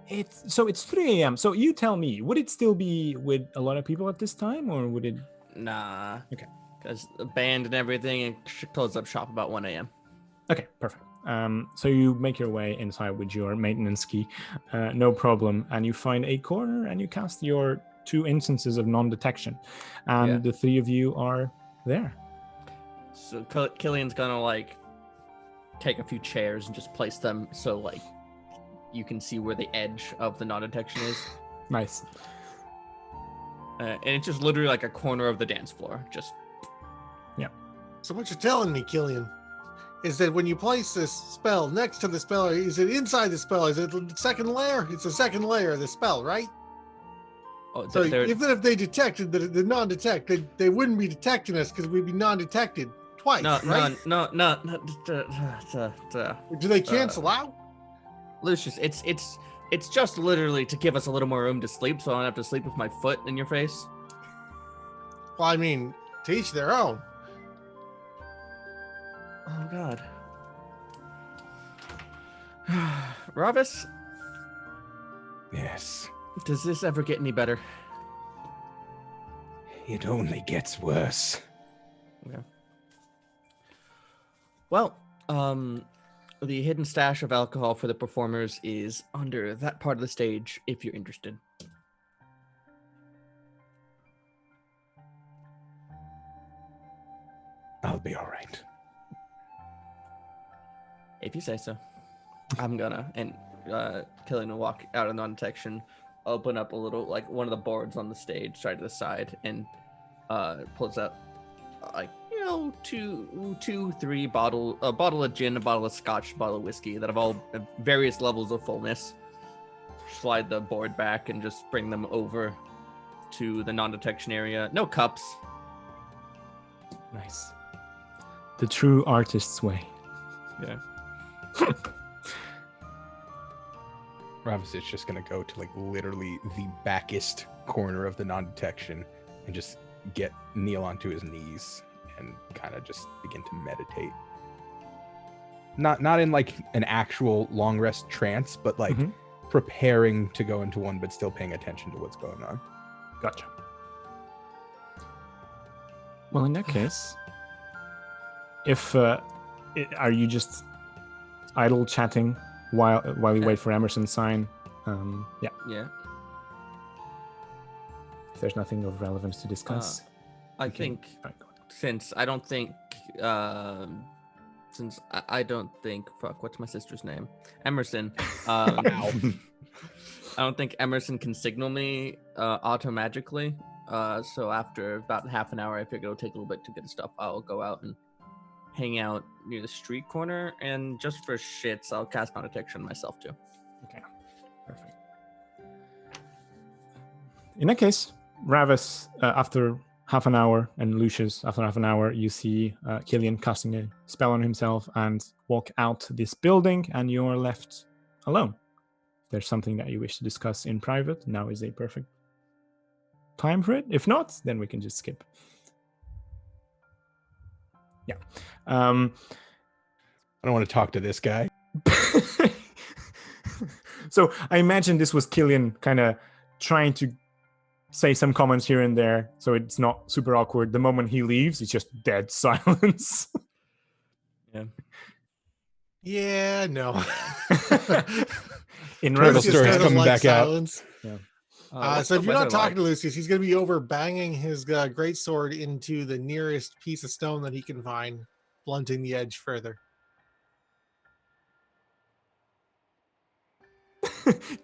It's 3 a.m. So you tell me, would it still be with a lot of people at this time, or would it? Nah. Okay. because the band and everything, and close up shop about 1 a.m. Okay, perfect. So you make your way inside with your maintenance key, no problem, and you find a corner and you cast your 2 instances of non-detection, and the 3 of you are there. So Killian's gonna like take a few chairs and just place them so like you can see where the edge of the non-detection is. Nice. And it's just literally like a corner of the dance floor. Just So what you're telling me, Killian, is that when you place this spell next to the spell, is it inside the spell? Is it the second layer? It's the second layer of the spell, right? oh, So they're- even if they detected the non-detect, they wouldn't be detecting us because we'd be non-detected twice, no, right? no. Do they cancel out? Lucius, it's just literally to give us a little more room to sleep, so I don't have to sleep with my foot in your face. Well, I mean, to each their own. Oh God. Ravis, Yes. does this ever get any better? It only gets worse. Okay. Well, the hidden stash of alcohol for the performers is under that part of the stage if you're interested. I'll be all right. If you say so. I'm gonna, and Killian will walk out of non-detection, open up a little, like one of the boards on the stage, side to the side, and pulls out, like, you know, three a bottle of gin, a bottle of scotch, a bottle of whiskey that have all various levels of fullness. Slide the board back and just bring them over to the non-detection area. No cups. Nice. The true artist's way. Yeah. Ravis is just gonna go to like literally the backest corner of the non-detection and just kneel onto his knees and kind of just begin to meditate. Not in like an actual long rest trance, but like preparing to go into one, but still paying attention to what's going on. Gotcha. Well, in that case, if are you just idle chatting while we wait for Emerson's sign? Yeah. Yeah. If there's nothing of relevance to discuss, I we can- think Alright, go ahead. since I don't think fuck, what's my sister's name? Emerson. Wow. I don't think Emerson can signal me automagically. So after about half an hour, I figure it'll take a little bit to get his stuff. I'll go out and hang out near the street corner, and just for shits, I'll cast non-detection myself too. Okay, perfect. In that case, Ravis, after half an hour, and Lucius, after half an hour, you see Killian casting a spell on himself and walk out this building, and you're left alone. If there's something that you wish to discuss in private, now is a perfect time for it. If not, then we can just skip. Yeah. I don't want to talk to this guy. So I imagine this was Killian kind of trying to say some comments here and there, so it's not super awkward. The moment he leaves, it's just dead silence. Yeah. Yeah, no. In Turtle Ravis' stories Kind of coming like back out. silence. What's So the if you're not weather talking like? to Lucius, he's going to be over banging his greatsword into the nearest piece of stone that he can find, blunting the edge further.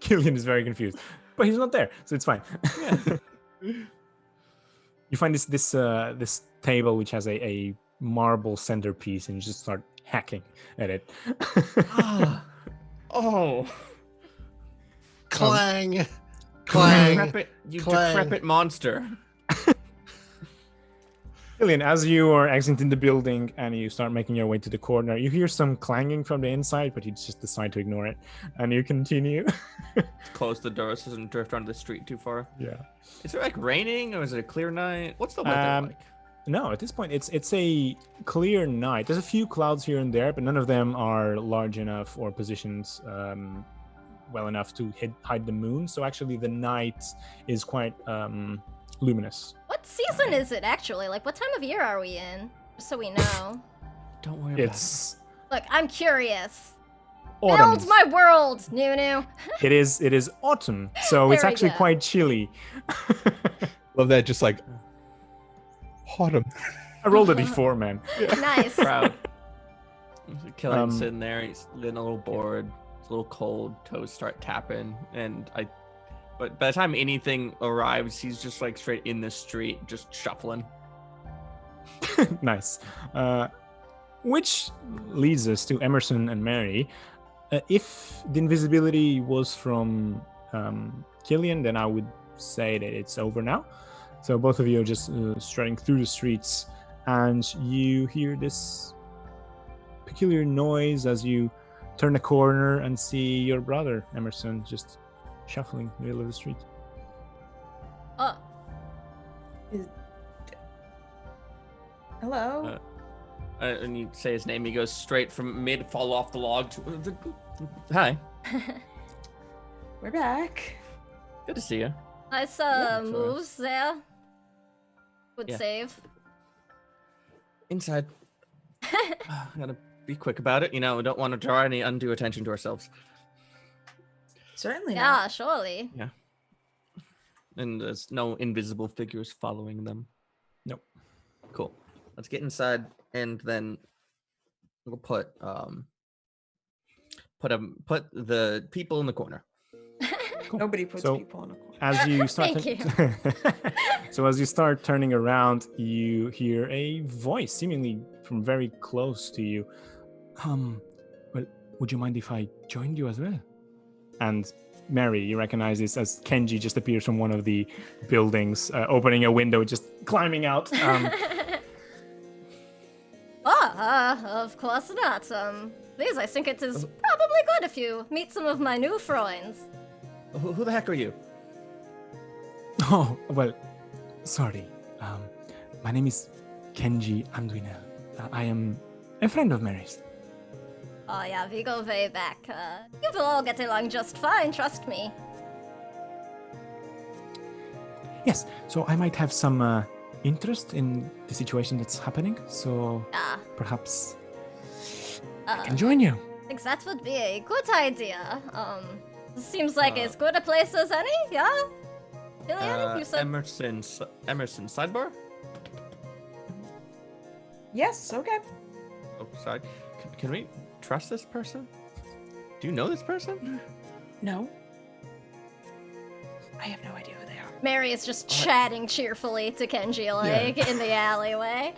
Killian is very confused, but he's not there, so it's fine. You find this table which has a marble centerpiece, and you just start hacking at it. Oh, Clang! Clang! you Clang. decrepit monster. Killian, as you are exiting the building and you start making your way to the corner, you hear some clanging from the inside, but you just decide to ignore it, and you continue. Close the door so it doesn't drift onto the street too far. Yeah. Is it like raining or is it a clear night? What's the weather like? No, at this point, it's a clear night. There's a few clouds here and there, but none of them are large enough or positioned well enough to hide the moon. So actually, the night is quite luminous. What What season is it actually? Like, what time of year are we in? Just so we know. Don't worry It's Look, I'm curious. autumn. Build my world, Nunu. It is autumn, so it's There we actually go. quite chilly. Love that, just like autumn. I rolled a d4, man. Nice. proud. Killian's Um, sitting there. He's getting a little bored. It's a little cold. Toes start tapping, but by the time anything arrives, he's just like straight in the street, just shuffling. Nice. Which leads us to Emerson and Merri. If the invisibility was from Killian, then I would say that it's over now. So both of you are just strutting through the streets, and you hear this peculiar noise as you turn a corner and see your brother, Emerson, just shuffling in the middle of the street. Oh, Hello. And you say his name, he goes straight from mid fall off the log to hi. We're back. Good to see you. nice sure. moves there. Good Yeah. save. Inside. Gotta be quick about it. We don't want to draw any undue attention to ourselves. Certainly Yeah, not. surely. And there's no invisible figures following them. Nope. Cool. Let's get inside, and then we'll put the people in the corner. Cool. Nobody puts So- people in a corner. As you start, Thank so as you start turning around, you hear a voice, seemingly from very close to you. Well, would you mind if I joined you as well? And Merri, you recognize this as Kenji just appears from one of the buildings, opening a window, just climbing out. Of course not. Please, I think it is probably good if you meet some of my new friends. Who the heck are you? Oh, well, sorry. My name is Kenji Anduinel. I am a friend of Merri's. Oh yeah, we go way back. You will all get along just fine, trust me. Yes, so I might have some interest in the situation that's happening, so Ah, perhaps I can join you. I think that would be a good idea. Seems like as good a place as any, yeah? Killian, you said... Emerson sidebar? Yes, okay. Oh, sorry. Can we trust this person? Do you know this person? No. I have no idea who they are. Merri is just chatting cheerfully to Kenji, like, in the alleyway.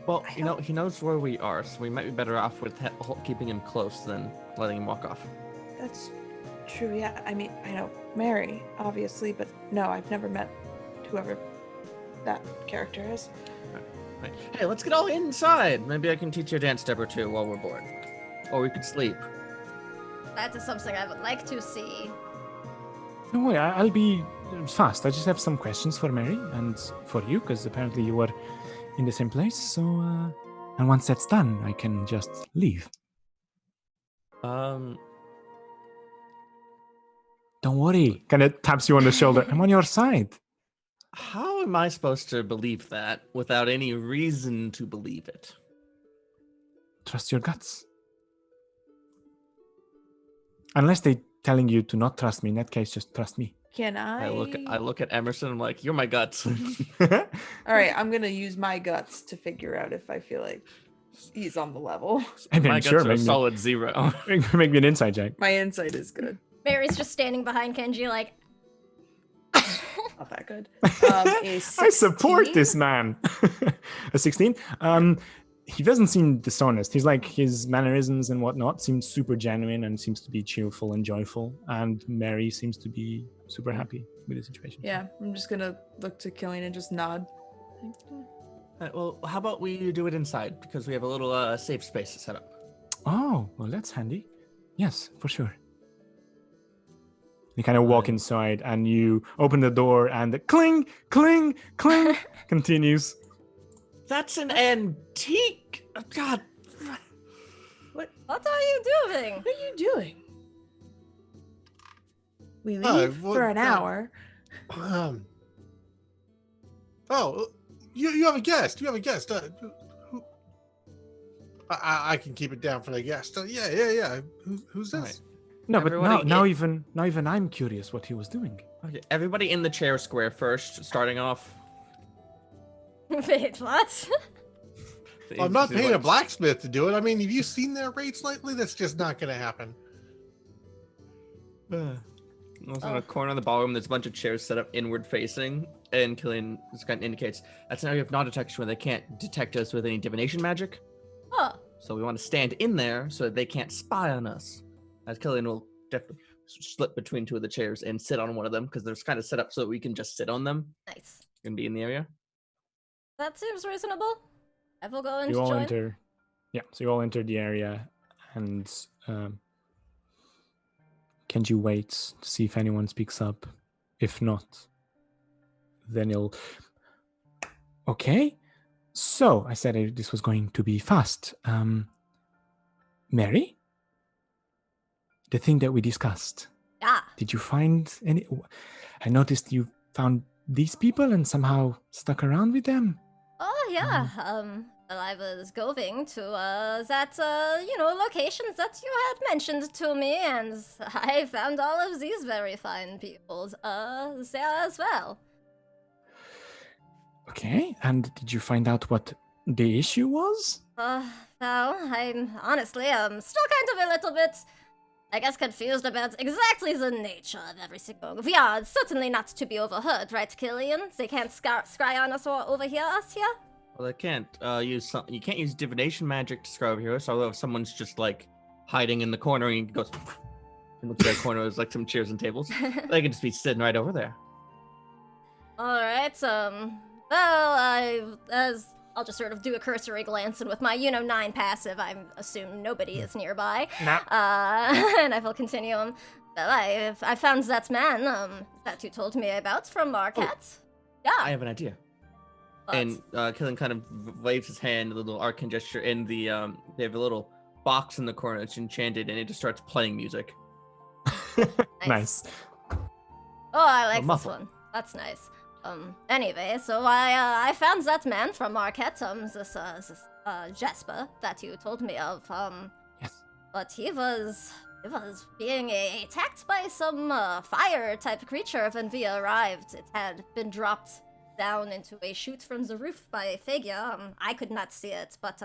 Well, he knows where we are, so we might be better off with keeping him close than letting him walk off. That's true, yeah. I mean, I know Merri, obviously, but no, I've never met whoever that character is. Right. Hey, let's get all inside. Maybe I can teach you a dance step or two while we're bored. Or we could sleep. That is something I would like to see. Don't worry, I'll be fast. I just have some questions for Merri and for you, because apparently you were in the same place. So, and once that's done, I can just leave. Um, Don't worry. Kind of taps you on the shoulder. I'm on your side. how am I supposed to believe that without any reason to believe it? Trust your guts. Unless they're telling you to not trust me, in that case, just trust me. Can I? I look at Emerson. I'm like, you're my guts. All right, I'm gonna use my guts to figure out if I feel like he's on the level. I mean, my sure, guts are a solid 0. make me an insight check. My insight is good. Merri's just standing behind Kenji, like, Not that good. A I support 16? this man. A 16. He doesn't seem dishonest. He's like, his mannerisms and whatnot seem super genuine and seems to be cheerful and joyful. And Merri seems to be super happy with the situation. Yeah, I'm just gonna look to Killian and just nod. Well, how about we do it inside because we have a little safe space to set up. Oh, well, that's handy. Yes, for sure. You kind of walk inside and you open the door and the cling, cling, cling continues. That's an antique. Oh, God. what are you doing? What are you doing? We leave well, for an hour. Oh, you have a guest. You have a guest. Who? I can keep it down for the guest. Yeah. Who's this? Right. No, but Everybody now even I'm curious what he was doing. Okay, everybody in the chair square first, starting off. Wait, what? Well, I'm not paying a blacksmith to do it. I mean, have you seen their rates lately? That's just not going to happen. Also in a corner of the ballroom, there's a bunch of chairs set up inward facing, and Killian just kind of indicates that's an area of non-detection where they can't detect us with any divination magic. Oh, So we want to stand in there so that they can't spy on us. As Killian will definitely slip between two of the chairs and sit on one of them because they're kind of set up so that we can just sit on them nice. and be in the area. That seems reasonable. I will go and You all join. enter. Yeah, so you all enter the area, and can you wait to see if anyone speaks up? If not, then you'll. Okay. So I said this was going to be fast. Merri, the thing that we discussed. Ah, Did you find any? I noticed you found these people and somehow stuck around with them. oh yeah. Well, I was going to that locations that you had mentioned to me, and I found all of these very fine people there as well. Okay, and did you find out what the issue was? Well, I'm honestly still kind of a little bit, I guess, confused about exactly the nature of everything going. Yeah, it's certainly not to be overheard, right, Killian? They can't scry on us or overhear us here. Well, they can't you can't use divination magic to scry over here. So if someone's just like hiding in the corner and he goes and looks at that corner, there's like some chairs and tables. They can just be sitting right over there. All right. Well, I'll just sort of do a cursory glance, and with my 9 passive, I assume nobody is nearby. No. And I will continue. Well, I found that man that you told me about from Marquette. Yeah. I have an idea. but- And Killian kind of waves his hand, a little arcane gesture, and they have a little box in the corner that's enchanted, and it just starts playing music. Nice. Oh, I like this muffle. one. That's nice. Anyway, so I found that man from Marquette, this Jasper that you told me of, Yes. but he was being attacked by some fire-type creature when we arrived. It had been dropped down into a chute from the roof by a figure. I could not see it, but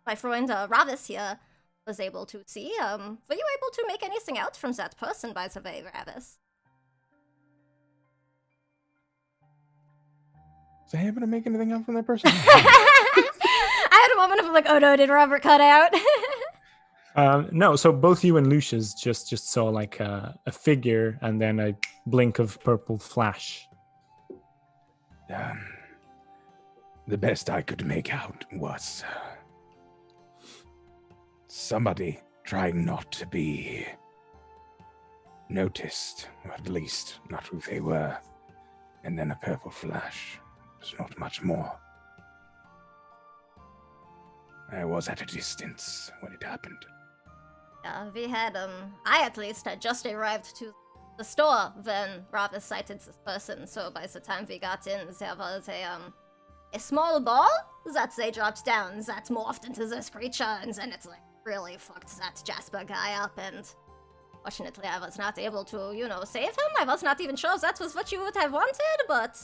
my friend Ravis here was able to see. Were you able to make anything out from that person, by the way, Ravis? Was I able to make anything out from that person? I had a moment of like, oh no, did Robert cut out? No, so both you and Lucius just saw like a figure and then a blink of purple flash. The best I could make out was somebody trying not to be noticed, or at least not who they were, and then a purple flash. There's not much more. I was at a distance when it happened. We had, I at least had just arrived to the store when Ravis sighted this person, so by the time we got in, there was a small ball that they dropped down that morphed into this creature, and then it's like really fucked that Jasper guy up, and fortunately I was not able to, save him. I was not even sure if that was what you would have wanted, but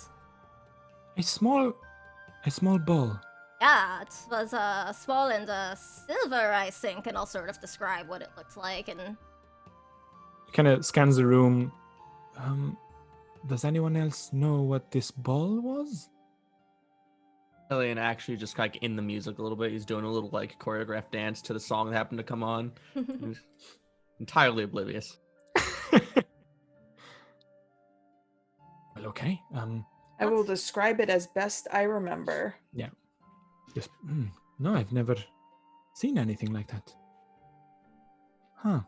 A small ball. yeah, it was small and silver, I think, and I'll sort of describe what it looked like, and Kind of scans the room. Does anyone else know what this ball was? Killian actually just like in the music a little bit. He's doing a little like choreographed dance to the song that happened to come on. He's entirely oblivious. Well, okay. I will describe it as best I remember. Just no, I've never seen anything like that. Huh.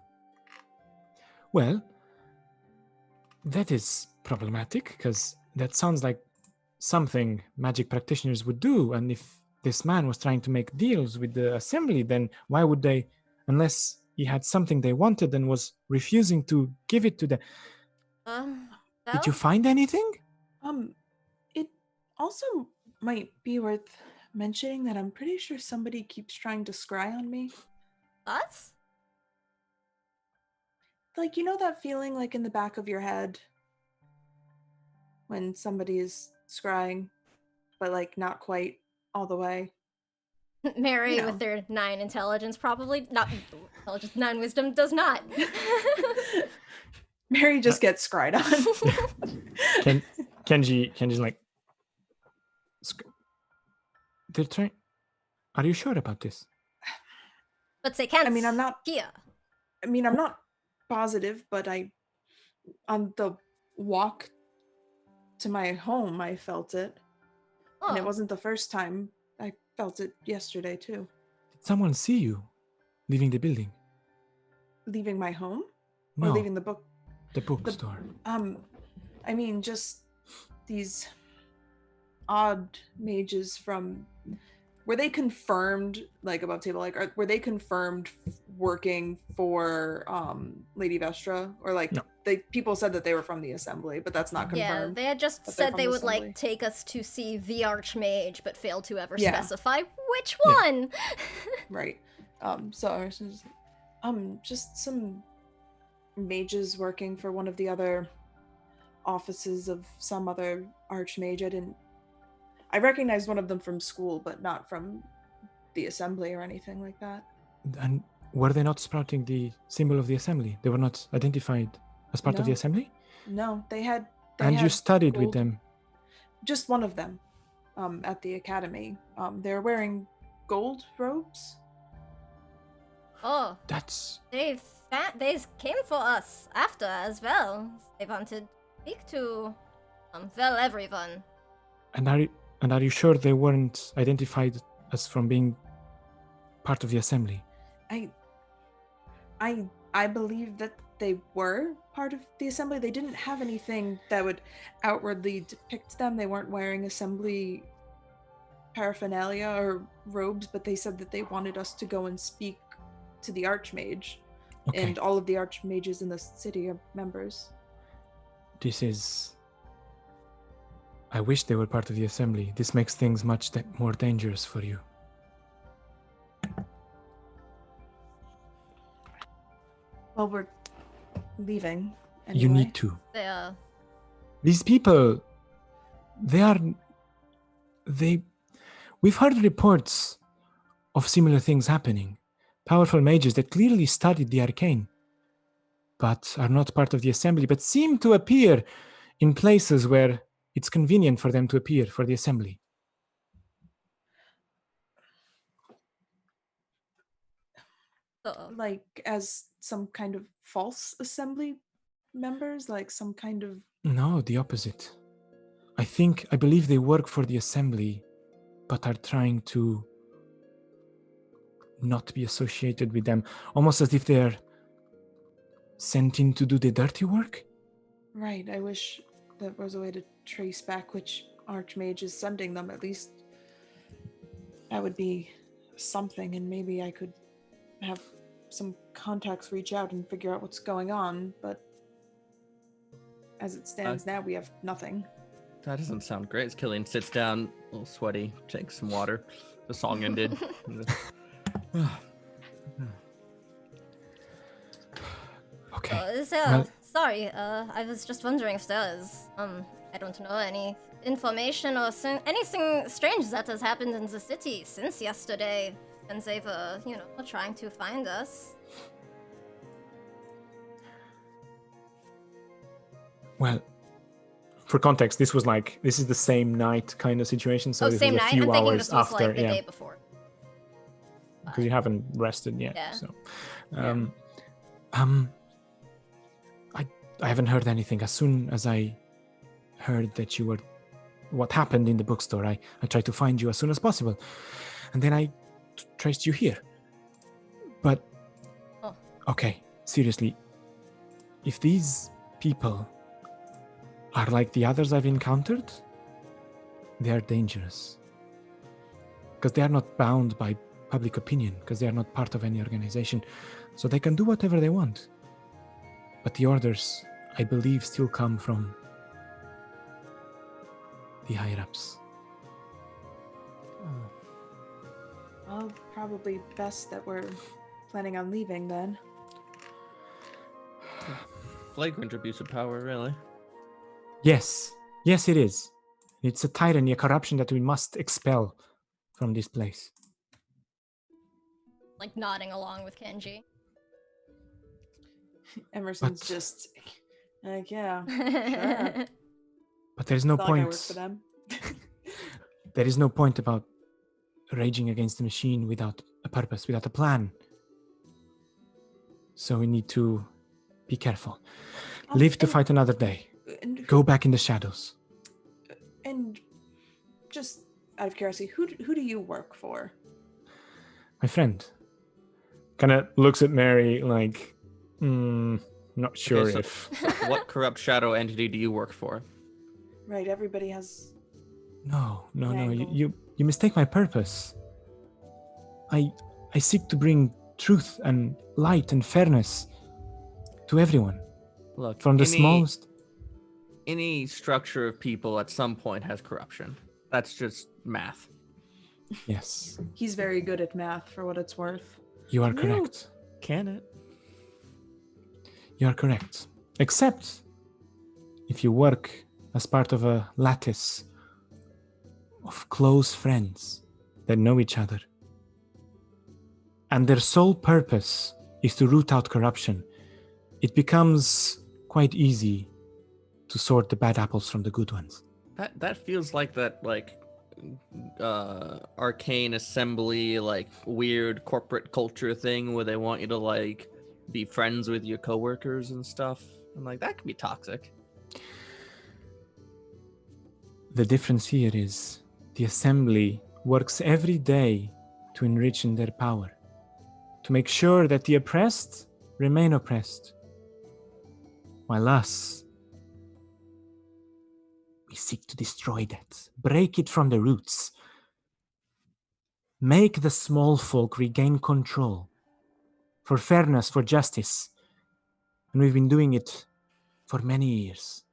Well, that is problematic because that sounds like something magic practitioners would do. And if this man was trying to make deals with the assembly, then why would they, unless he had something they wanted and was refusing to give it to them? Did you find anything? It Also, might be worth mentioning that I'm pretty sure somebody keeps trying to scry on me. Us? Like, you know that feeling like in the back of your head when somebody is scrying, but like not quite all the way? Merri, You know. with their 9 intelligence, probably not intelligence, 9 wisdom, does not. Merri just gets scryed on. Kenji's like, they're trying. Are you sure about this? But they can't. I mean, I'm not here. I'm not positive, but on the walk to my home, I felt it. And it Oh. wasn't the first time. I felt it yesterday, too. Did someone see you leaving the building? Leaving my home? No, Or leaving the book? the bookstore. I mean, just these odd mages from... Were they confirmed, like, above table? Like, were they confirmed working for Lady Vestra? Or, like, No. people said that they were from the Assembly, but that's not confirmed. Yeah, they had just that they're said from they the would, like, Assembly. take us to see the Archmage, but failed to ever Yeah. specify which Yeah. one! Right. So I was just some mages working for one of the other offices of some other archmage. I recognized one of them from school, but not from the assembly or anything like that. And were they not sprouting the symbol of the assembly? They were not identified as part of the No. assembly? No, they had And you studied with gold- them? Just one of them, at the academy. They're wearing gold robes. Oh, That's... they came for us after as well. They wanted to speak to, everyone. And are you sure they weren't identified as from being part of the assembly? I believe that they were part of the assembly. They didn't have anything that would outwardly depict them. They weren't wearing assembly paraphernalia or robes, but they said that they wanted us to go and speak to the Archmage. Okay. And all of the Archmages in the city are members. This is... I wish they were part of the assembly. This makes things much more dangerous for you. Well, we're leaving anyway. You need to. They, These people, we've heard reports of similar things happening. Powerful mages that clearly studied the arcane, but are not part of the assembly, but seem to appear in places where it's convenient for them to appear for the assembly. Like as some kind of false assembly members, like some kind of... No, the opposite. I believe they work for the assembly, but are trying to not be associated with them, almost as if they're sent in to do the dirty work. Right, I wish there was a way to trace back which Archmage is sending them. At least that would be something, and maybe I could have some contacts reach out and figure out what's going on, but as it stands now, we have nothing. That doesn't sound great. As Killian sits down, a little sweaty, takes some water. The song ended. Okay. Sorry, I was just wondering if there's, I don't know, any information or anything strange that has happened in the city since yesterday, and they were, trying to find us. Well, for context, this is the same night kind of situation, so this same was a night? few I'm thinking hours this was after, like the day before. because you haven't rested yet. Yeah. So, I haven't heard anything. As soon as I heard that you were, what happened in the bookstore, I tried to find you as soon as possible, and then I traced you here. But okay, seriously, if these people are like the others I've encountered, they are dangerous. Because they are not bound by public opinion, because they are not part of any organization. So they can do whatever they want. But the orders, I believe, still come from the higher-ups. Well, probably best that we're planning on leaving then. Flagrant abuse of power, really. Yes, yes, it is. It's a tyranny, a corruption that we must expel from this place. Like nodding along with Kenji. Emerson's But- just like, yeah, sure. But there's no It's not like I point. work for them. There is no point about raging against the machine without a purpose, without a plan. So we need to be careful. Live to and- fight another day. And Go back in the shadows. And just out of curiosity, who do you work for? My friend kind of looks at Merri like, not sure Okay, so- if. What corrupt shadow entity do you work for? Right, everybody has. No. Angle. You mistake my purpose. I seek to bring truth and light and fairness to everyone, Look, from the any, smallest. any structure of people at some point has corruption. That's just math. Yes, He's very good at math, for what it's worth. you are No. correct. Can it? You are correct. Except if you work as part of a lattice of close friends that know each other, and their sole purpose is to root out corruption, it becomes quite easy to sort the bad apples from the good ones. That feels like that arcane assembly, like weird corporate culture thing where they want you to like be friends with your coworkers and stuff. And like that can be toxic. The difference here is the assembly works every day to enrich in their power, to make sure that the oppressed remain oppressed, while us, we seek to destroy that, break it from the roots, make the small folk regain control, for fairness, for justice. And we've been doing it for many years,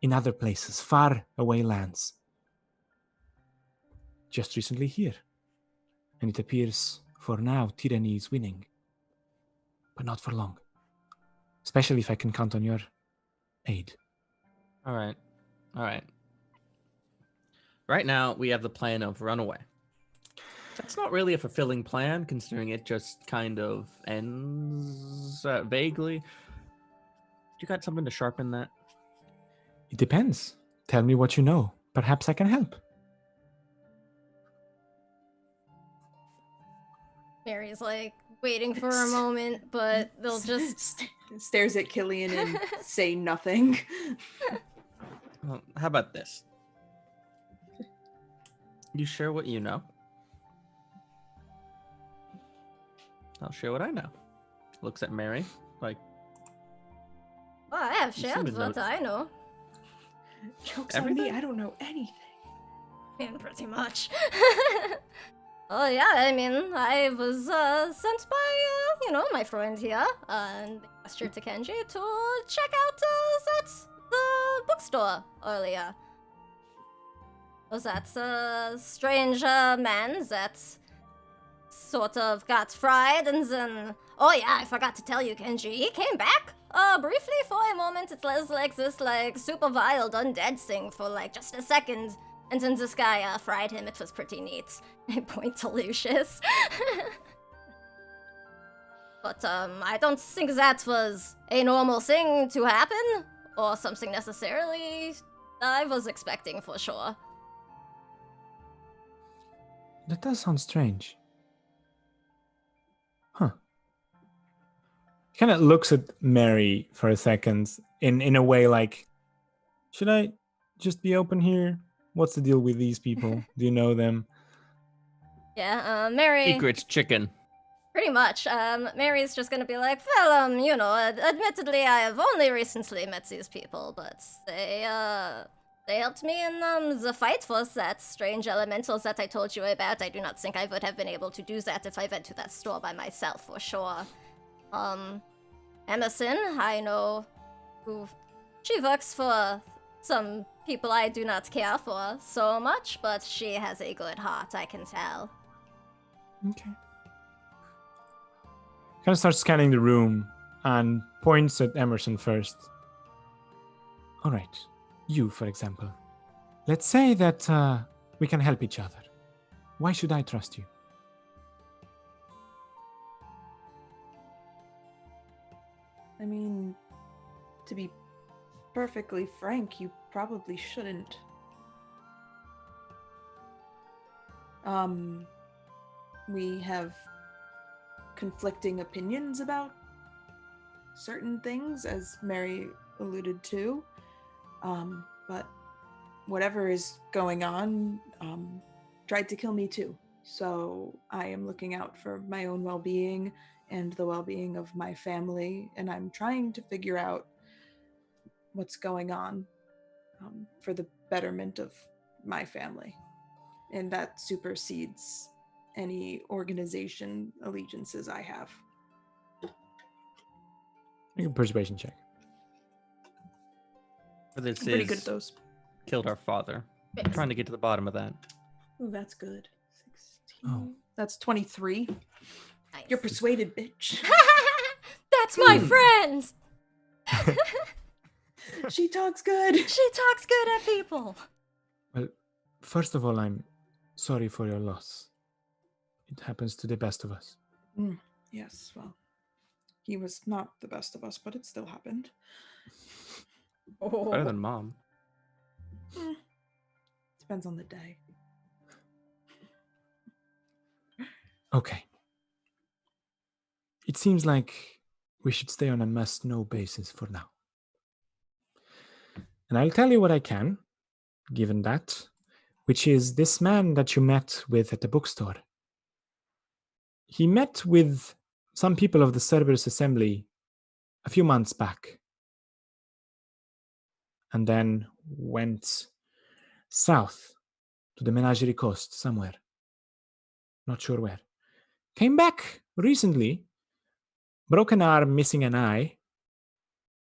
in other places, far away lands. Just recently here. And it appears, for now, tyranny is winning. But not for long. Especially if I can count on your aid. All right. Right now, we have the plan of runaway. That's not really a fulfilling plan, considering it just kind of ends vaguely. You got something to sharpen that? It depends. Tell me what you know. Perhaps I can help. Mary's like waiting for a moment, but they'll just. Stares at Killian and say nothing. Well, how about this? You share what you know. I'll share what I know. Looks at Merri, like, Well, I have You seem shared to know- what I know. Joke's on me, Everything? I don't know anything. Man, pretty much. Oh yeah, I mean, I was sent by, my friend here, and Master to Kenji to check out the bookstore earlier. Was that strange man that sort of got fried and then... Oh yeah, I forgot to tell you, Kenji, he came back briefly for a moment. It was like this super wild undead thing for just a second. And then this guy fried him. It was pretty neat. I point to Lucius. But I don't think that was a normal thing to happen, or something necessarily I was expecting for sure. That does sound strange. Huh. He kind of looks at Merri for a second in a way like, should I just be open here? What's the deal with these people? Do you know them? Yeah, Merri... secrets chicken. Pretty much. Mary's just gonna be like, well, admittedly, I have only recently met these people, but they helped me in the fight for that strange elementals that I told you about. I do not think I would have been able to do that if I went to that store by myself, for sure. Emerson, I know who she works for some people I do not care for so much, but she has a good heart, I can tell. Okay. Kind of starts scanning the room and points at Emerson first. All right, you, for example. Let's say that we can help each other. Why should I trust you? I mean, to be perfectly frank, you probably shouldn't. We have conflicting opinions about certain things, as Merri alluded to. But whatever is going on, tried to kill me too. So I am looking out for my own well-being and the well-being of my family, and I'm trying to figure out what's going on for the betterment of my family. And that supersedes any organization allegiances I have. Make a persuasion check. For this I'm pretty is good at those. killed our father. I'm trying to get to the bottom of that. Ooh, that's good. 16. Oh. That's 23. Nice. You're persuaded, bitch. That's my friend! She talks good. She talks good at people! Well, first of all, I'm sorry for your loss. It happens to the best of us. Yes, well, he was not the best of us, but it still happened. Better than mom. Depends on the day. Okay. It seems like we should stay on a must-know basis for now. And I'll tell you what I can, given that, which is this man that you met with at the bookstore. He met with some people of the Cerberus Assembly a few months back, and then went south to the Menagerie Coast somewhere. Not sure where. Came back recently, broken arm, missing an eye,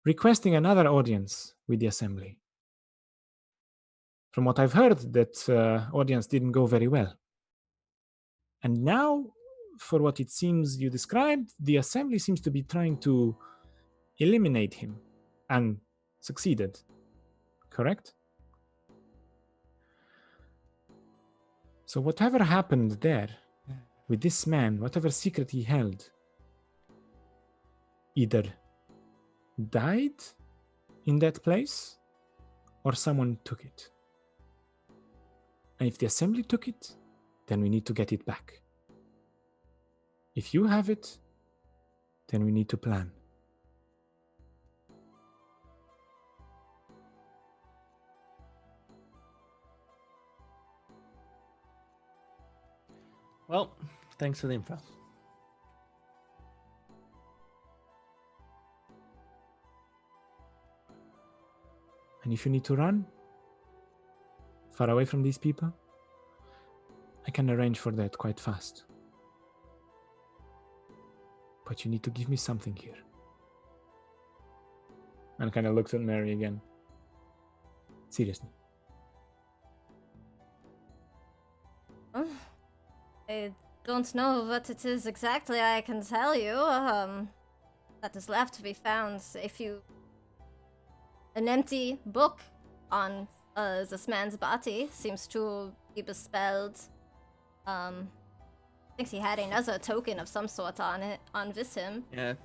requesting another audience with the Assembly. From what I've heard, that audience didn't go very well. And now, for what it seems you described, the Assembly seems to be trying to eliminate him, and succeeded. Correct? So whatever happened there with this man, whatever secret he held, either died in that place or someone took it. And if the Assembly took it, then we need to get it back. If you have it, then we need to plan. Well, thanks for the info. And if you need to run far away from these people, I can arrange for that quite fast. But you need to give me something here. And kind of looks at Merri again. Seriously. I don't know what it is exactly, I can tell you. That is left to be found if you... An empty book on this man's body seems to be bespelled. I think he had another token of some sort on it, on him. Yeah.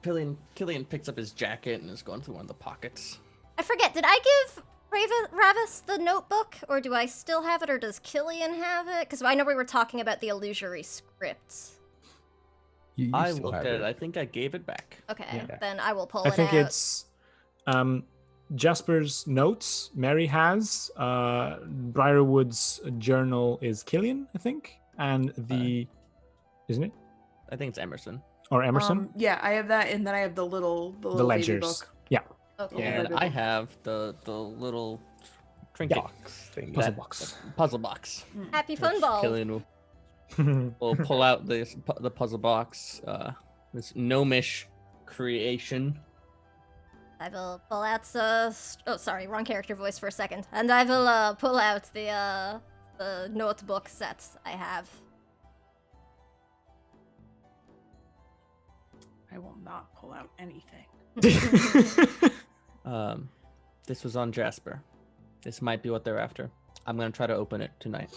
Killian picks up his jacket and is going through one of the pockets. I forget, did I give Ravis the notebook? Or do I still have it, or does Killian have it? Because I know we were talking about the illusory script. You I still looked have at it. it. I think I gave it back. Okay, Yeah. then I will pull I it think out. it's Jasper's notes Merri has. Briarwood's journal is Killian, I think. And the... Isn't it? I think it's Emerson. Or Emerson? Yeah, I have that, and then I have the little the baby ledgers. book. Yeah. Okay. And baby I book. have the little trinket Box thing. Puzzle that- box. puzzle box. Happy fun ball. Killian will pull out the puzzle box. This gnomish creation. I will pull out the. Oh, sorry, wrong character voice for a second. And I will pull out the notebook that I have. I will not pull out anything. This was on Jasper. This might be what they're after. I'm gonna try to open it tonight.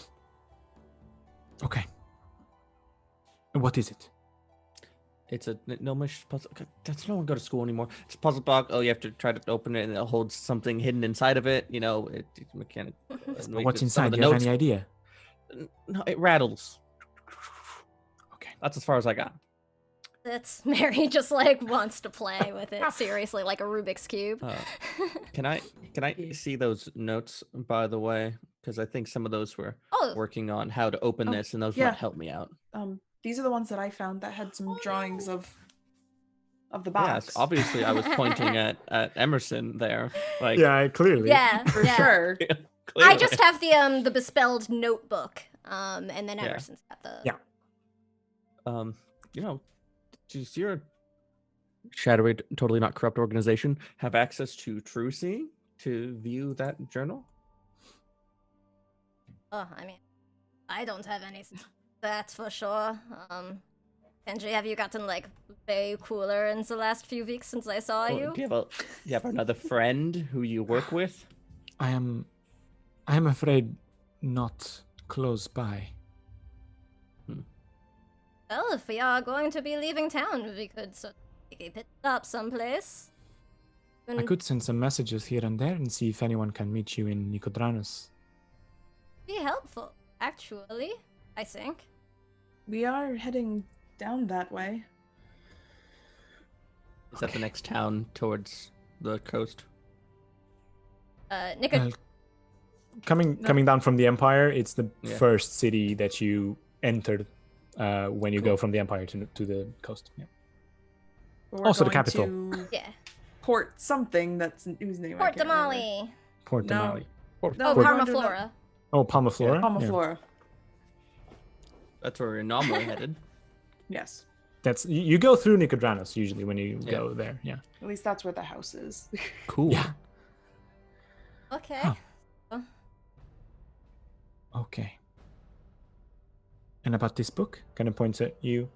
Okay. What is it? It's a gnomish puzzle. That's no one go to school anymore. It's a puzzle box. Oh, you have to try to open it, and it holds something hidden inside of it. You know, it's mechanic. What's inside? Do you have any idea? No, it rattles. Okay. That's as far as I got. That's Merri just like wants to play with it seriously, like a Rubik's cube. Can I see those notes, by the way? Because I think some of those were working on how to open this, and those might help me out. These are the ones that I found that had some drawings of the box. Yes, obviously I was pointing at Emerson there. Like, yeah, clearly. Yeah, For sure. I just have the bespelled notebook, and then Emerson's got the. Yeah. You know, does your shadowy, totally not corrupt organization have access to True Seeing to view that journal? Oh, I mean, I don't have anything. That's for sure. Kenji, have you gotten like way cooler in the last few weeks since I saw you? Do you have another friend who you work with? I am afraid not close by. Well, if we are going to be leaving town, we could sort of keep it up someplace. I could send some messages here and there and see if anyone can meet you in Nicodranis. Be helpful, actually, I think. We are heading down that way. Is that the next town towards the coast? Coming down from the Empire, it's the first city that you entered when you go from the Empire to the coast. Yeah. We're Also the going capital. to Yeah. Port something that's whose name Port I can't remember. Damali. Port No. Damali. No, Oh, we're going to Parmaflora. Oh, Palmaflora? Palmaflora. That's where we're normally headed. Yes. That's you go through Nicodranis usually when you go there. Yeah. At least that's where the house is. Cool. Yeah. Okay. Huh. Okay. And about this book, kind of points at you,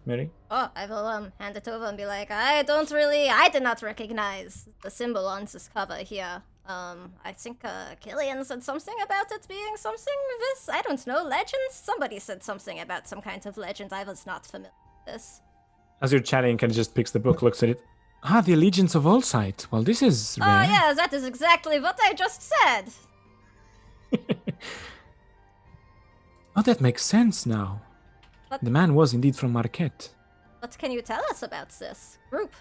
Merri. Oh, I will hand it over and be like, I did not recognize the symbol on this cover here. I think Killian said something about it being something this, I don't know, legends? Somebody said something about some kind of legend. I was not familiar with this. As you're chatting, kind of just picks the book, looks at it. Ah, the Allegiance of Allsight. Well, this is rare. Oh, yeah, that is exactly what I just said. Oh, that makes sense now. But- The man was indeed from Marquette. What can you tell us about this group?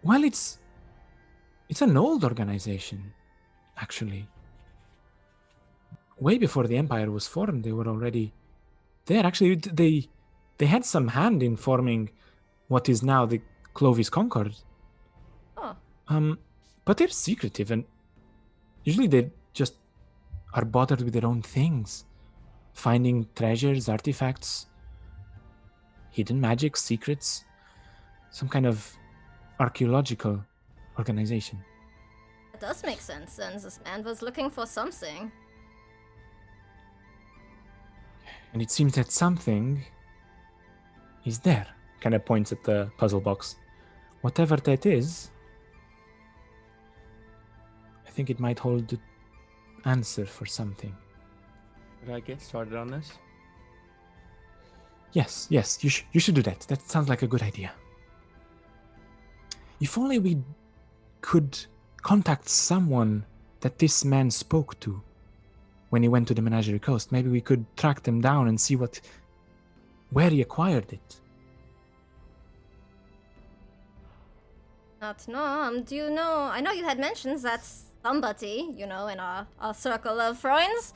Well, it's an old organization, actually. Way before the Empire was formed, they were already there. Actually, they had some hand in forming what is now the Clovis Concord. Oh. But they're secretive, and usually they just are bothered with their own things. Finding treasures, artifacts, hidden magic, secrets, some kind of archaeological organization. That does make sense, and this man was looking for something. And it seems that something is there. Kind of points at the puzzle box. Whatever that is, I think it might hold the answer for something. Should I get started on this? Yes, you should do that. That sounds like a good idea. If only we could contact someone that this man spoke to when he went to the Menagerie Coast. Maybe we could track them down and see where he acquired it. Do you know, I know you had mentioned that somebody, in our circle of friends,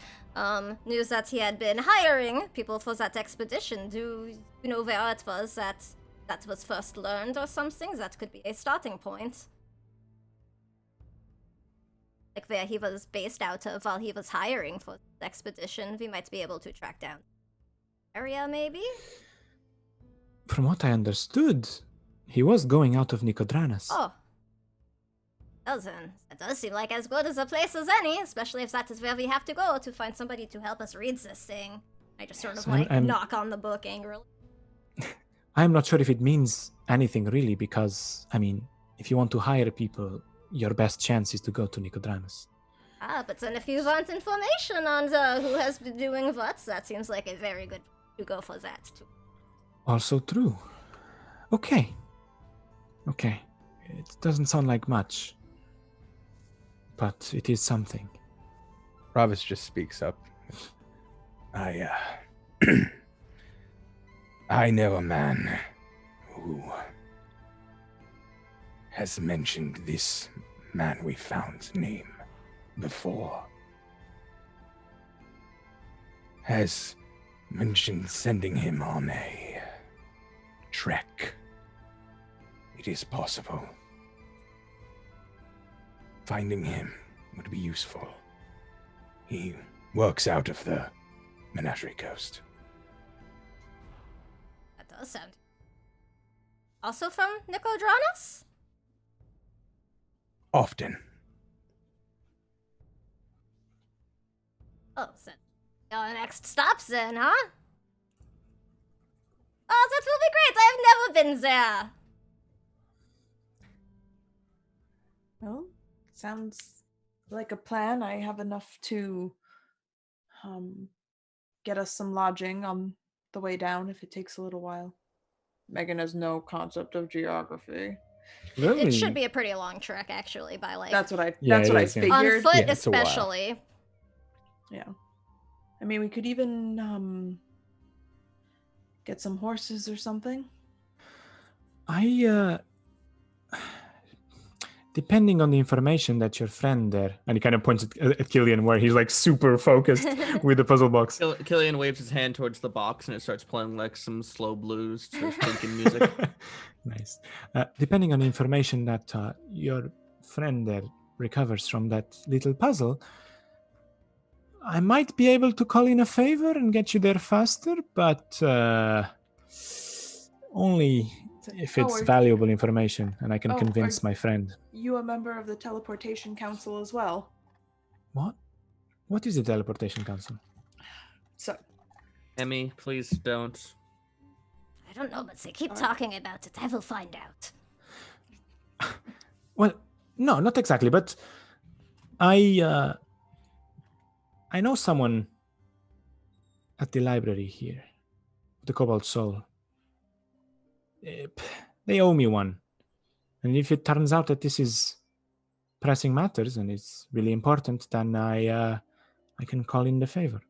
knew that he had been hiring people for that expedition. Do you know where it was that was first learned or something? That could be a starting point. Like where he was based out of while he was hiring for the expedition. We might be able to track down area, maybe? From what I understood, he was going out of Nicodranis. Oh. Then that does seem like as good as a place as any, especially if that is where we have to go to find somebody to help us read this thing. I just sort of So like I'm- knock on the book angrily. I'm not sure if it means anything really, because, I mean, if you want to hire people, your best chance is to go to Nicodranis. But then if you want information on who has been doing what, that seems like a very good to go for that too. Also true. Okay. It doesn't sound like much, but it is something. Ravis just speaks up. I know a man who has mentioned this man we found's name before. Has mentioned sending him on a trek. It is possible. Finding him would be useful. He works out of the Menagerie Coast. That does sound. Also from Nicodranis? Often. Oh, so our next stop's then, huh? Oh, that will be great. I've never been there. Well, sounds like a plan. I have enough to get us some lodging on the way down if it takes a little while. Megan has no concept of geography. It should be a pretty long trek, actually, by like That's what I Yeah, that's it what is, I yeah. on figured. foot, Yeah, it's a while. especially. Yeah. I mean, we could even get some horses or something. Depending on the information that your friend there, and he kind of points at Killian, where he's like super focused with the puzzle box. Killian waves his hand towards the box and it starts playing like some slow blues to thinking music. Nice. Depending on the information that your friend there recovers from that little puzzle, I might be able to call in a favor and get you there faster, but only if it's valuable information and I can convince my friend. You a member of the Teleportation Council as well? What? What is the Teleportation Council? So, Emmy, please don't. I don't know, but they keep talking about it. I will find out. Well, no, not exactly, but I know someone at the library here, the Cobalt Soul. They owe me one. And if it turns out that this is pressing matters and it's really important, then I can call in the favor.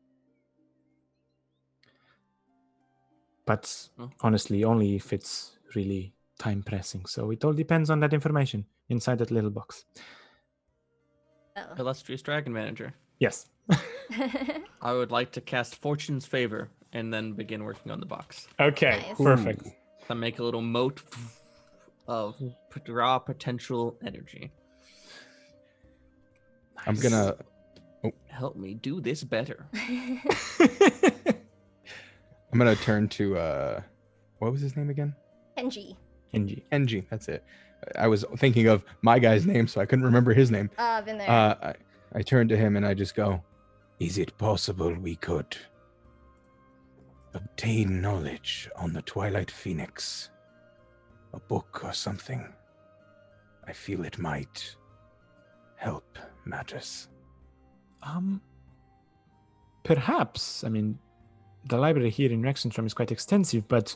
But honestly, only if it's really time pressing. So it all depends on that information inside that little box. Oh. Illustrious Dragon Manager. Yes. I would like to cast Fortune's Favor and then begin working on the box. Okay, Nice. perfect. I make a little moat of raw potential energy. I'm gonna. Help me do this better. I'm gonna turn to what was his name again? Kenji. Kenji. That's it. I was thinking of my guy's name, so I couldn't remember his name. Been there. I turn to him and I just go, "Is it possible we could obtain knowledge on the Twilight Phoenix? A book or something? I feel it might help matters." Perhaps. I mean, the library here in Rexxentrum is quite extensive, but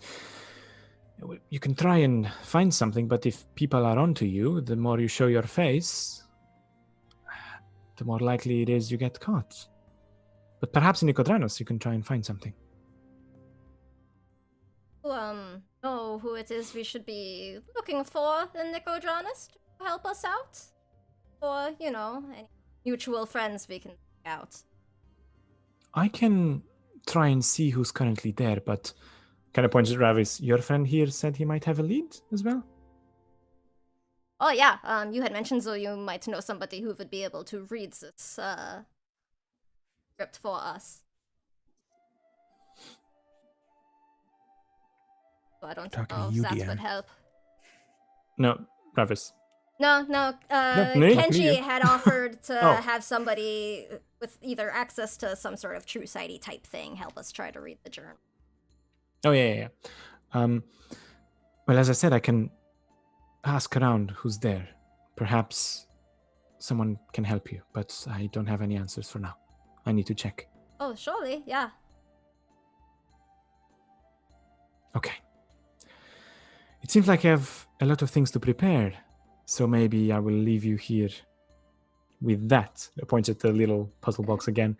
you can try and find something. But if people are onto you, the more you show your face, the more likely it is you get caught. But perhaps in Nicodranis you can try and find something. Know who it is we should be looking for in Nicodranis to help us out? Or, you know, any mutual friends we can pick out. I can try and see who's currently there, but kind of points at Ravis. Your friend here said he might have a lead as well? Oh yeah, you had mentioned so you might know somebody who would be able to read this script for us. So I don't Talking know to if you, that DM. would help. No, Ravis. No. me Kenji either. had offered to Oh. have somebody with either access to some sort of true sighty type thing help us try to read the journal. Oh, yeah. Well, as I said, I can ask around who's there. Perhaps someone can help you, but I don't have any answers for now. I need to check. Oh, surely, yeah. Okay. It seems like I have a lot of things to prepare, so maybe I will leave you here with that. I point at the little puzzle box again.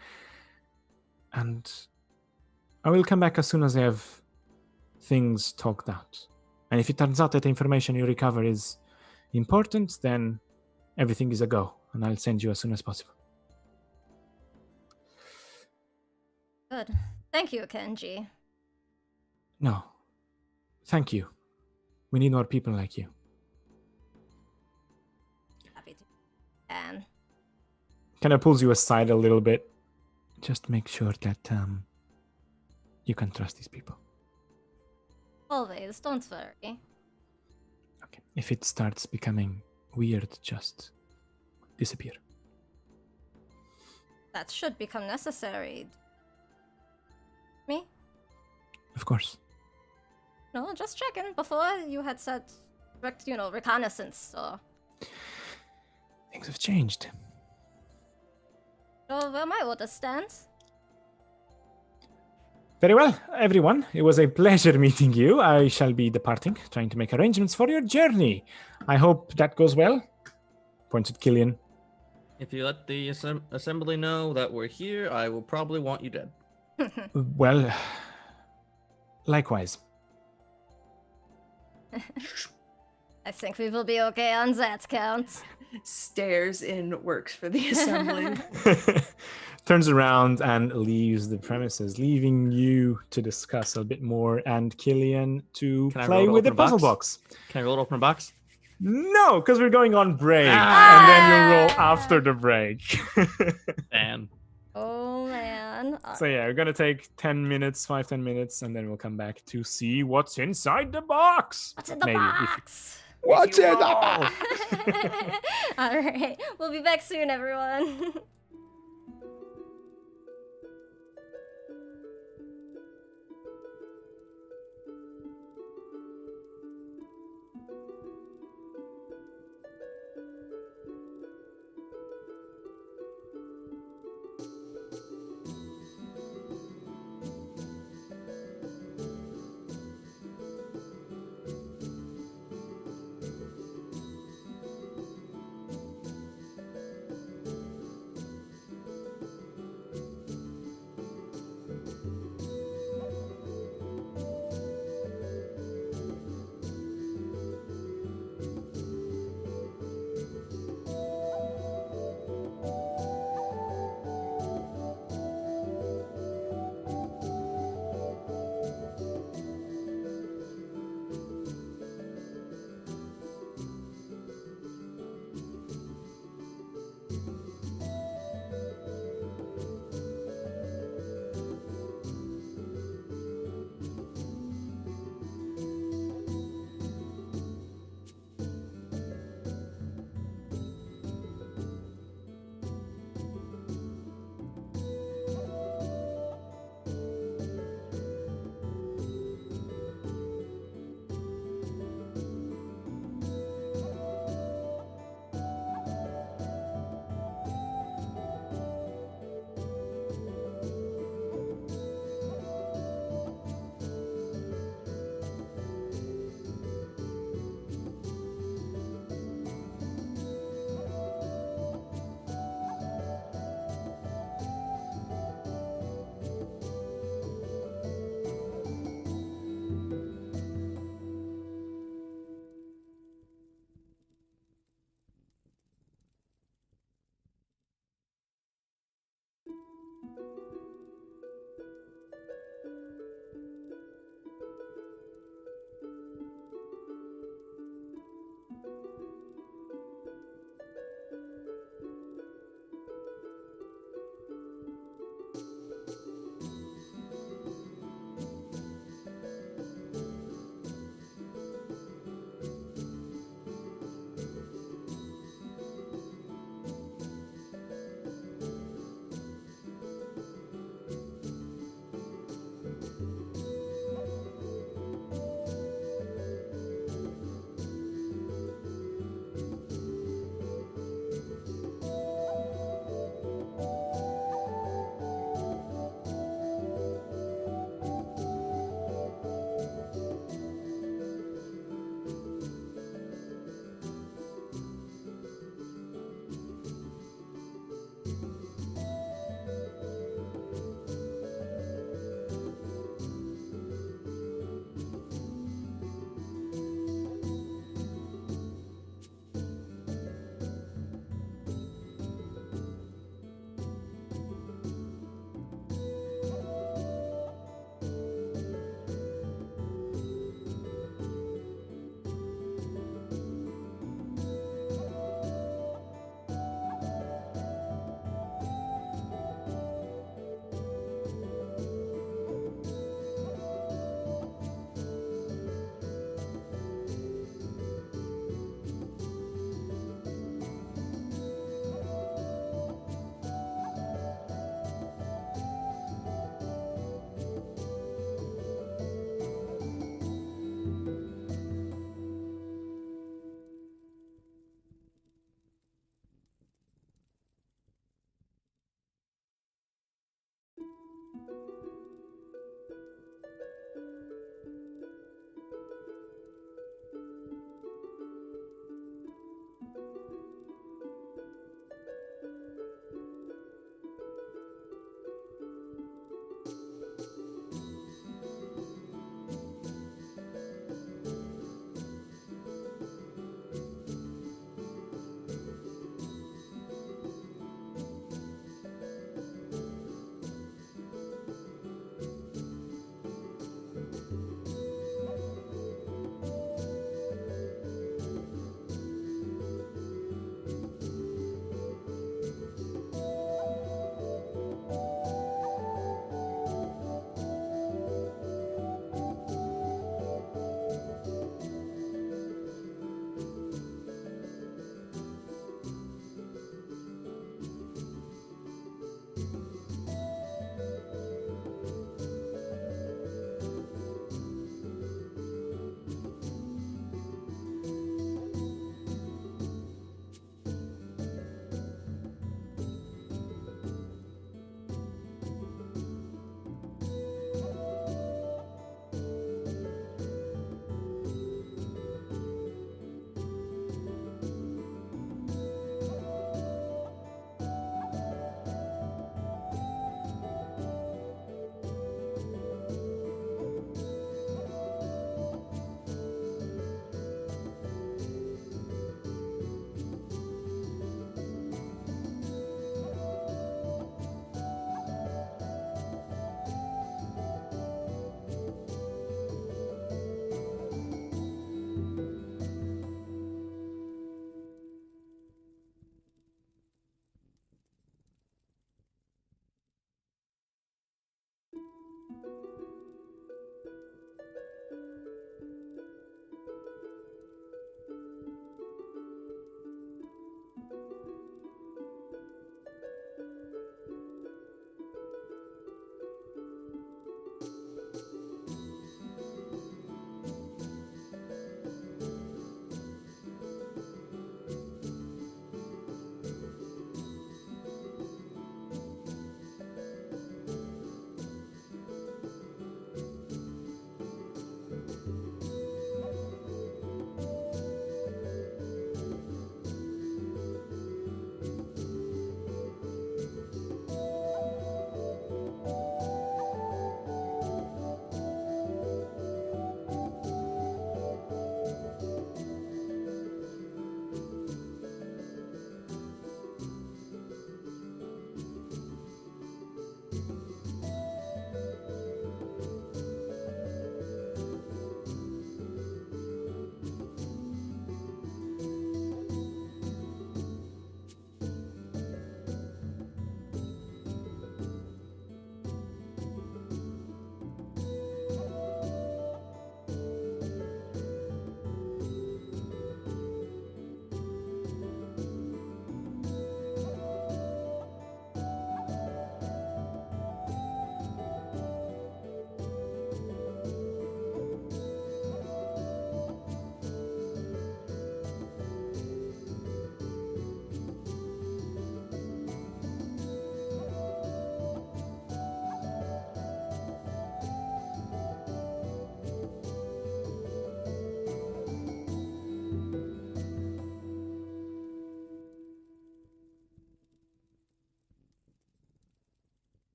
And I will come back as soon as I have things talked out. And if it turns out that the information you recover is important, then everything is a go, and I'll send you as soon as possible. Good. Thank you, Kenji. No. Thank you. We need more people like you. Happy to. And Kind of pulls you aside a little bit. Just make sure that you can trust these people. always, don't worry. Okay. If it starts becoming weird, just disappear. That should become necessary. Me? Of course. No, just checking. Before you had said, reconnaissance, so. Things have changed. So where my order stands. Very well, everyone. It was a pleasure meeting you. I shall be departing, trying to make arrangements for your journey. I hope that goes well. Points at Killian. If you let the assembly know that we're here, I will probably want you dead. Well, likewise. I think we will be okay on that count. Stares in works for the assembly. Turns around and leaves the premises, leaving you to discuss a bit more and Killian to Can I play roll to with the open a puzzle box? box. Can I roll to open a box? No, because we're going on break. Ah! And then you'll roll after the break. Damn. Oh man. So yeah, we're going to take 10 minutes, 5-10 minutes, and then we'll come back to see what's inside the box. What's in the Maybe, if- box? What's in the roll. box? Alright. We'll be back soon, everyone.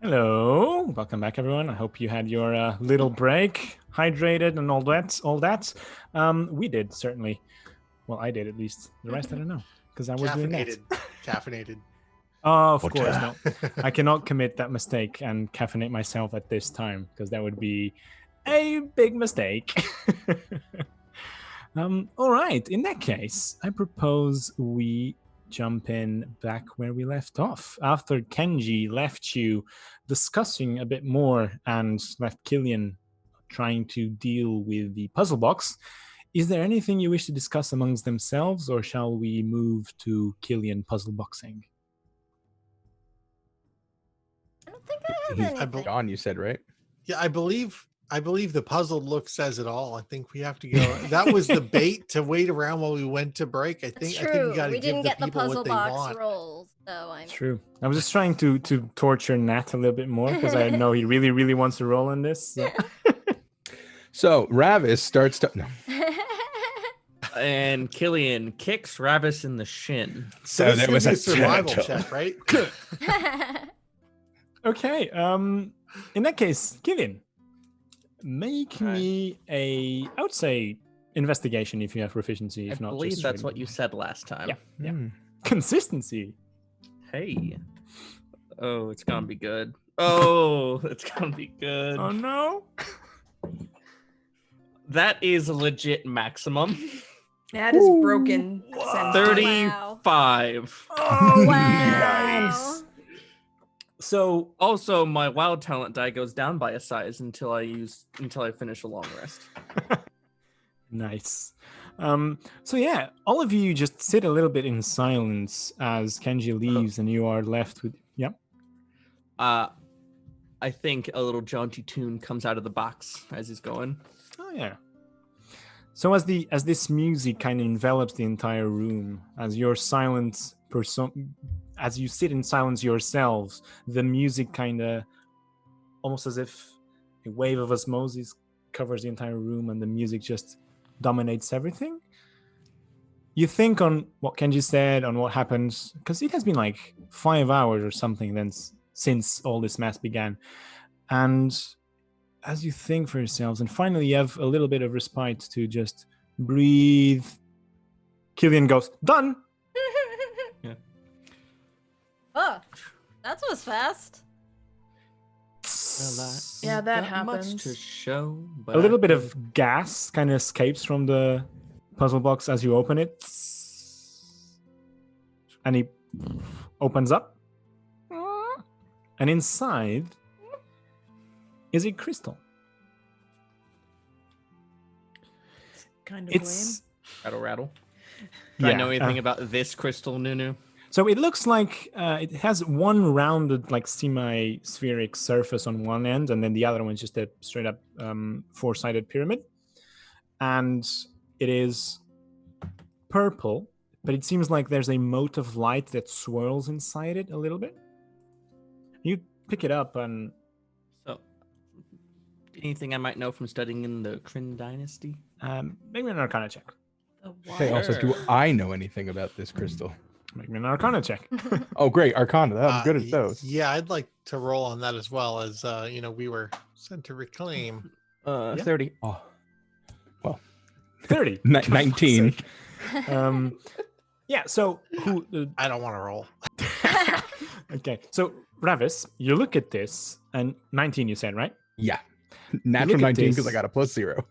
Hello, welcome back, everyone. I hope you had your little break, hydrated, and all that. We did certainly. Well, I did at least. The rest I don't know because I was doing that. Caffeinated. Oh, of What's course, that? no. I cannot commit that mistake and caffeinate myself at this time because that would be a big mistake. All right. In that case, I propose we jump in back where we left off. After Kenji left you discussing a bit more and left Killian trying to deal with the puzzle box, is there anything you wish to discuss amongst themselves, or shall we move to Killian puzzle boxing? I don't think I have He's anything. John, you said, right? Yeah, I believe the puzzle look says it all. I think we have to go. That was the bait to wait around while we went to break. I It's think true. we got to We give didn't the get the people puzzle what they box want. rolls, so I'm. True. I was just trying to torture Nat a little bit more because I know he really, really wants to roll on this. So. So Ravis starts to. No. And Killian kicks Ravis in the shin. So So this there was is a a survival turtle. check, right? Okay. In that case, Killian, make Alright. me I would say investigation if you have proficiency. I If not, believe just that's straight what you said last time. Yeah. Yeah. Hmm. Consistency. Hey. Oh, it's gonna be good. Oh, it's gonna be good. Oh no. That is a legit maximum. That is broken. Wow. sense. 35. Oh Wow. nice. So Also, my wild talent die goes down by a size until I finish a long rest. nice. So yeah, all of you just sit a little bit in silence as Kenji leaves, and you are left with. Yep. I think a little jaunty tune comes out of the box as he's going. Oh yeah. So as this music kind of envelops the entire room, as your silent as you sit in silence yourselves, the music kind of almost as if a wave of osmosis covers the entire room, and the music just dominates everything. You think on what Kenji said, on what happens, because it has been like 5 hours or something since all this mess began, and as you think for yourselves, and finally you have a little bit of respite to just breathe, Killian goes, "Done." Yeah. Oh, that was fast. Yeah, that got much happens. to show, but A little I bit could- of gas kind of escapes from the puzzle box as you open it, and he opens up, and inside is a crystal. Kind of It's rattle. Do I know anything about this crystal, Nunu? So it looks like it has one rounded, like semi-spheric surface on one end, and then the other one is just a straight up four-sided pyramid. And it is purple, but it seems like there's a mote of light that swirls inside it a little bit. You pick it up, and So, anything I might know from studying in the Kryn dynasty? make me an Arcana check. Okay, also, do I know anything about this crystal? Make me an Arcana check. Oh, great. Arcana. I'm good at those. Yeah, I'd like to roll on that as well, as we were sent to reclaim. 30. Oh, 30. 19. Yeah, so who... I don't want to roll. Okay, so Ravis, you look at this, and 19 you said, right? Yeah. Natural look at 19 because this. I got a +0.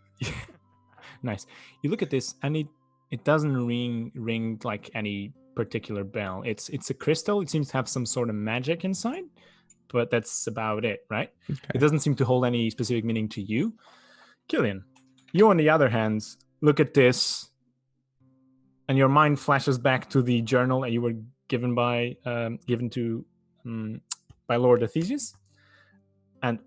Nice. You look at this, and it doesn't ring like any particular bell. It's a crystal. It seems to have some sort of magic inside, but that's about it, right? Okay. It doesn't seem to hold any specific meaning to you. Killian, you on the other hand, look at this, and your mind flashes back to the journal that you were given by Lord Athesius. And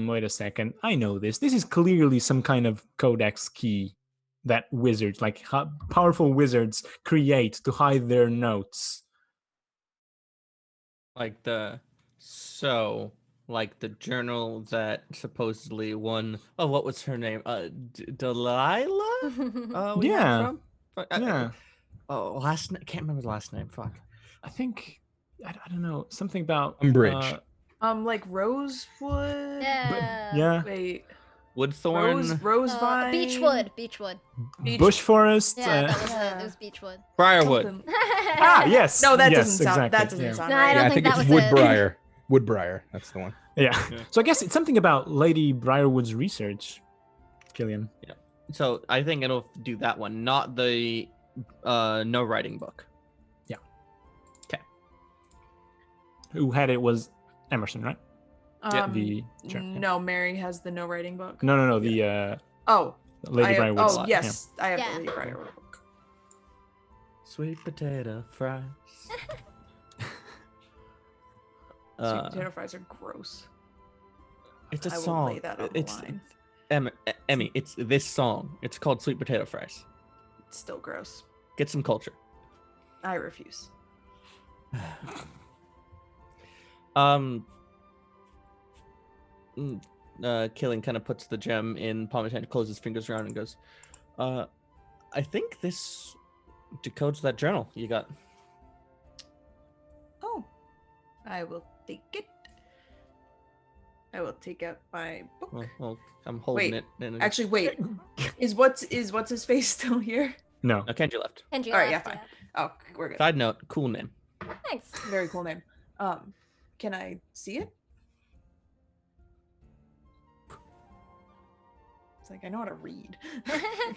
wait a second, I know this. This is clearly some kind of codex key that wizards, like powerful wizards, create to hide their notes. Like the journal that supposedly won. Oh, what was her name? Delilah. We had Yeah. from? Yeah, Oh, last name. Can't remember the last name. Fuck. I think I don't know, something about Umbridge. Like rosewood. Yeah. Wait. Woodthorn, Rose vine. Beechwood. Beech- Bush forest. Yeah, that was Yeah. it. It was Beechwood. Briarwood. something- Yes. No, that yes, doesn't sound. exactly. That doesn't yeah. sound No, I right. don't Yeah, I think think that it's was it. Woodbriar. Woodbriar. That's the one. Yeah. Yeah. So I guess it's something about Lady Briarwood's research, Killian. So I think it'll do that one, not the no writing book. Who had it was Emerson, right? Yeah, the sure, yeah. No, Merri has the no writing book. No. The Oh, Lady I have, Briarwood's. oh yes, I have the Lady Briarwood book. Sweet potato fries. Sweet potato fries are gross. It's a I will song. lay that on the It's line. Emmy. It's this song. It's called Sweet Potato Fries. It's still gross. Get some culture. I refuse. Killing kind of puts the gem in palm of his hand, closes his fingers around, and goes, I think this decodes that journal you got. Oh, I will take it. I will take out my book. Well, I'm holding Wait, it. And Actually, wait. Is what's his face still here? No. Kenji left. And you All right, left, yeah, fine. Oh, we're good. Side note, cool name. Thanks. Very cool name. Can I see it? It's like I know how to read. I'm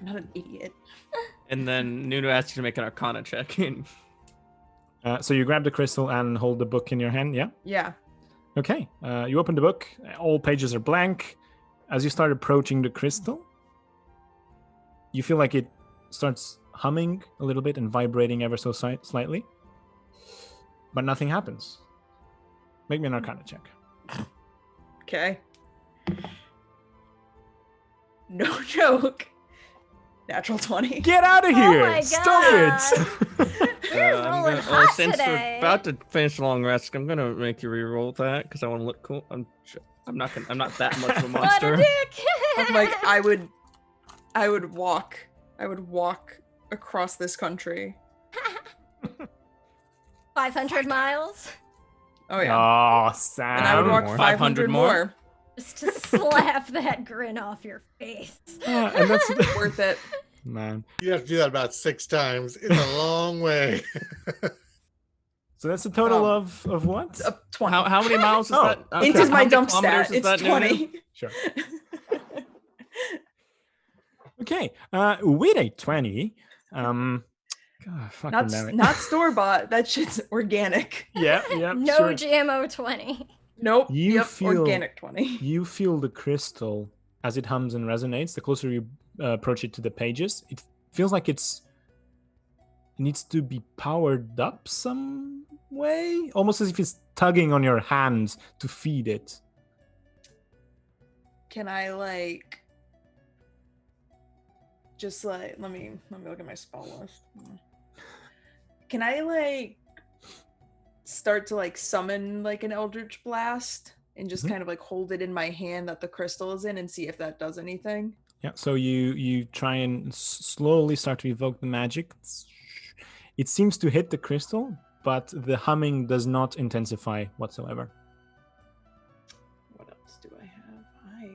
not an idiot. And then Nuno asks you to make an Arcana check. So you grab the crystal and hold the book in your hand, yeah? Yeah. Okay. You open the book. All pages are blank. As you start approaching the crystal, you feel like it starts humming a little bit and vibrating ever so slightly. But nothing happens. Make me an Arcana check. Okay. No joke. Natural 20. Get out of Oh here! my Stop it! You're rolling hot since today. we're about to finish the long rest, I'm gonna make you re-roll that because I want to look cool. I'm not that much of a What monster. a dick! I'm like, I would walk across this country. 500 miles? Oh yeah. Oh, Sam. And I would walk more. 500 more. Just to slap that grin off your face. Yeah, and that's Worth it. man. You have to do that about 6 times. It's a long way. So that's a total Um, of what? 20. How many miles is Oh, that? okay. Into How my many dump kilometers stat. is It's that, Nuno? 20. Sure. Okay. With a 20. God, fucking damn it. Not store bought. That shit's organic. Yeah. No Sure. GMO 20. Nope. You yep. feel- Organic 20. You feel the crystal as it hums and resonates. The closer you approach it to the pages, it feels like it needs to be powered up some way, almost as if it's tugging on your hands to feed it. Can I just let me look at my spell list. Can I start to summon an eldritch blast and just Mhm. kind of hold it in my hand that the crystal is in and see if that does anything? Yeah. So you try and slowly start to evoke the magic. It seems to hit the crystal, but the humming does not intensify whatsoever. What else do I have? I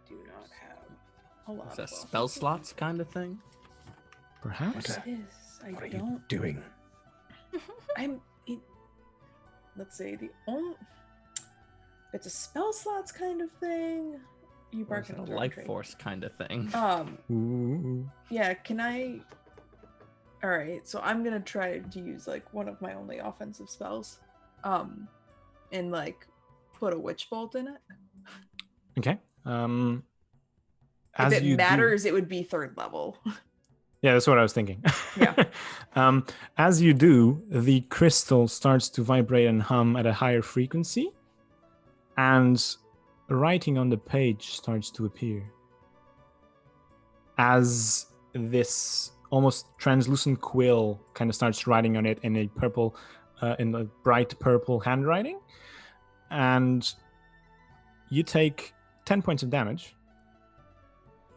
do not have a lot Is that of spell slots kind of thing? Perhaps. It is. I What are you don't. doing? Let's see. It's a spell slots kind of thing. You Or bark is at it a a life force kind of thing? Ooh. Yeah, can I? All right, so I'm gonna try to use one of my only offensive spells, and put a witch bolt in it. Okay. If As it you do- matters, it would be 3rd level. Yeah, that's what I was thinking. Yeah. As you do, the crystal starts to vibrate and hum at a higher frequency, and writing on the page starts to appear. As this almost translucent quill kind of starts writing on it in a purple, in a bright purple handwriting, and you take 10 points of damage.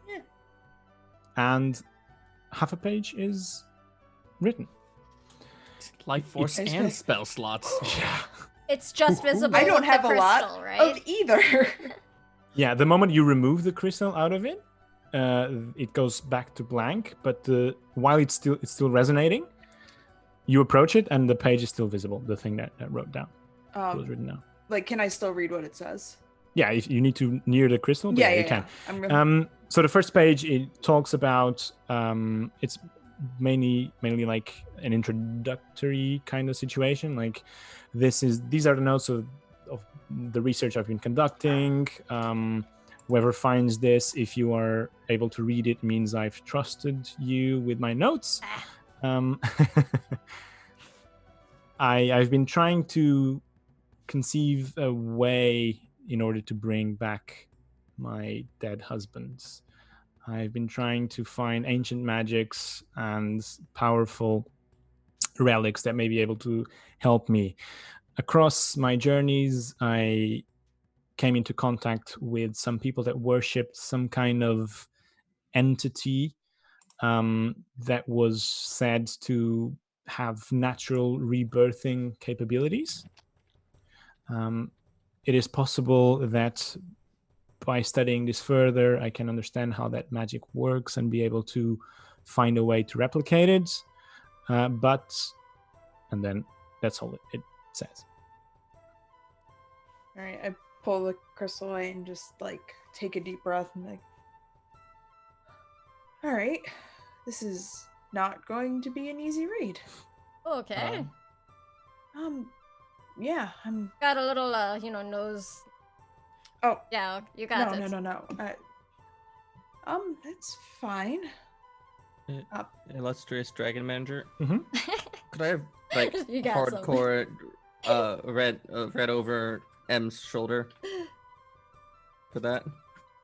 Yeah. And half a page is written. Life force It's and like- spell slots. Yeah. It's just visible. I don't with have the a lot crystal, right? of either. Yeah, the moment you remove the crystal out of it, it goes back to blank. But while it's still resonating, you approach it and the page is still visible. The thing that wrote down was written down. Like, can I still read what it says? Yeah, if you need to near the crystal, but you can. I'm gonna... So the first page, it talks about it's mainly like an introductory kind of situation. Like these are the notes of the research I've been conducting. Whoever finds this, if you are able to read it, means I've trusted you with my notes. I've been trying to conceive a way in order to bring back my dead husbands. I've been trying to find ancient magics and powerful relics that may be able to help me. Across my journeys, I came into contact with some people that worshipped some kind of entity that was said to have natural rebirthing capabilities. It is possible that by studying this further, I can understand how that magic works and be able to find a way to replicate it. And then that's all it says. All right, I pull the crystal away and just like take a deep breath and like, all right, this is not going to be an easy read. Okay. Yeah, I'm... Got a little, nose. Oh. Yeah, you got it. No. That's fine. Illustrious Dragon Manager. Mm-hmm. Could I have like You got hardcore read over M's shoulder for that?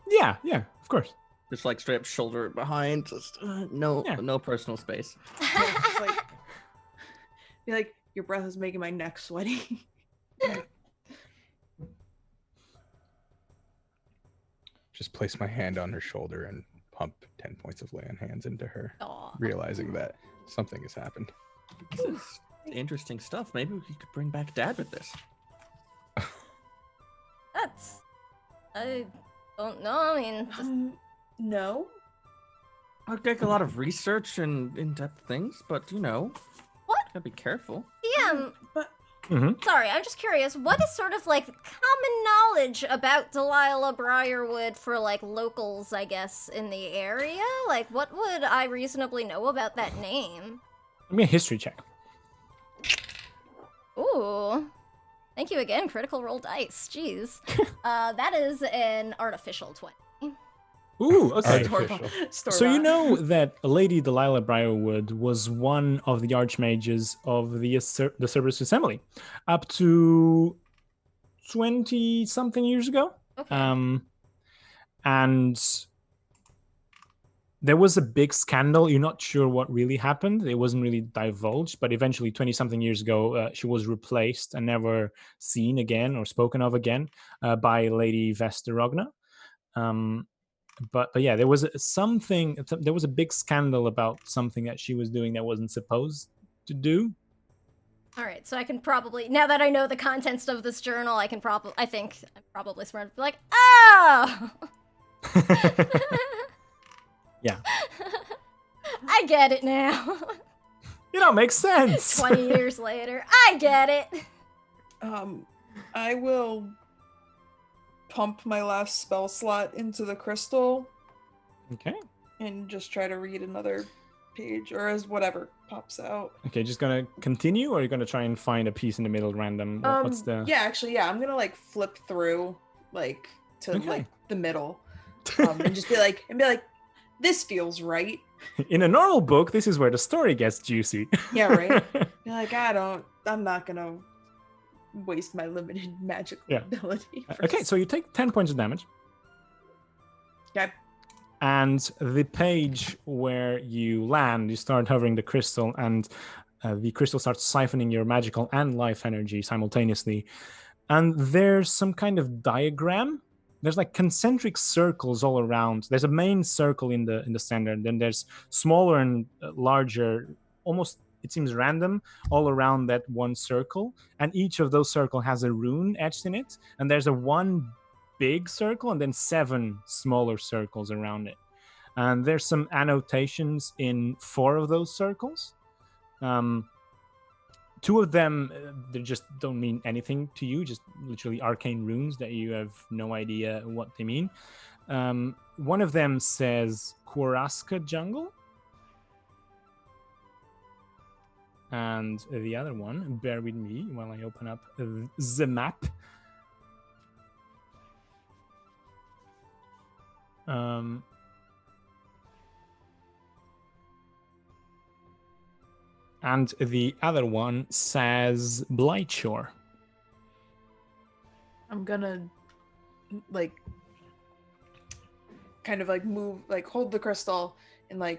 Yeah, of course. Just like straight up shoulder behind, just no personal space. Just like, be like, your breath is making my neck sweaty. Just place my hand on her shoulder and pump 10 points of lay on hands into her, Aw. realizing that something has happened. This is interesting stuff. Maybe we could bring back Dad with this. I don't know. I mean, just... No. I'd like a lot of research and in-depth things, but What? Gotta be careful. DM. But Sorry, I'm just curious. What is sort of like common knowledge about Delilah Briarwood for like locals, I guess, in the area? Like, what would I reasonably know about that name? Give me a history check. Ooh. Thank you again, Critical Roll Dice. Jeez. That is an artificial 20. Ooh, okay. Store So you bought. know that Lady Delilah Briarwood was one of the archmages of the Cerberus Assembly up to 20-something years ago. Okay. And there was a big scandal. You're not sure what really happened. It wasn't really divulged, but eventually 20-something years ago, she was replaced and never seen again or spoken of again by Lady Vesterogna. But yeah, there was a big scandal about something that she was doing that wasn't supposed to do. All right, so I can probably, now that I know the contents of this journal, I think I'm probably smart to be like, oh! Yeah. I get it now. Makes sense. 20 years later, I get it. I will pump my last spell slot into the crystal Okay. and just try to read another page or as whatever pops out. Okay, just gonna continue, or are you gonna try and find a piece in the middle random? What's the? Yeah, I'm gonna like flip through like to Okay. like the middle, and just be like, this feels right. In a normal book, this is where the story gets juicy. Yeah, right. Be like, I'm not gonna waste my limited magical Yeah. ability. Okay, so you take 10 points of damage. Okay. And the page where you land, you start hovering the crystal, and the crystal starts siphoning your magical and life energy simultaneously. And there's some kind of diagram. There's like concentric circles all around. There's a main circle in the center, and then there's smaller and larger, almost it seems random, all around that one circle, and each of those circles has a rune etched in it, and there's a one big circle and then 7 smaller circles around it. And there's some annotations in 4 of those circles. 2 of them, they just don't mean anything to you, just literally arcane runes that you have no idea what they mean. One of them says Kwaraska Jungle. And the other one, bear with me while I open up the map. And the other one says Blightshore. I'm gonna kind of move, hold the crystal and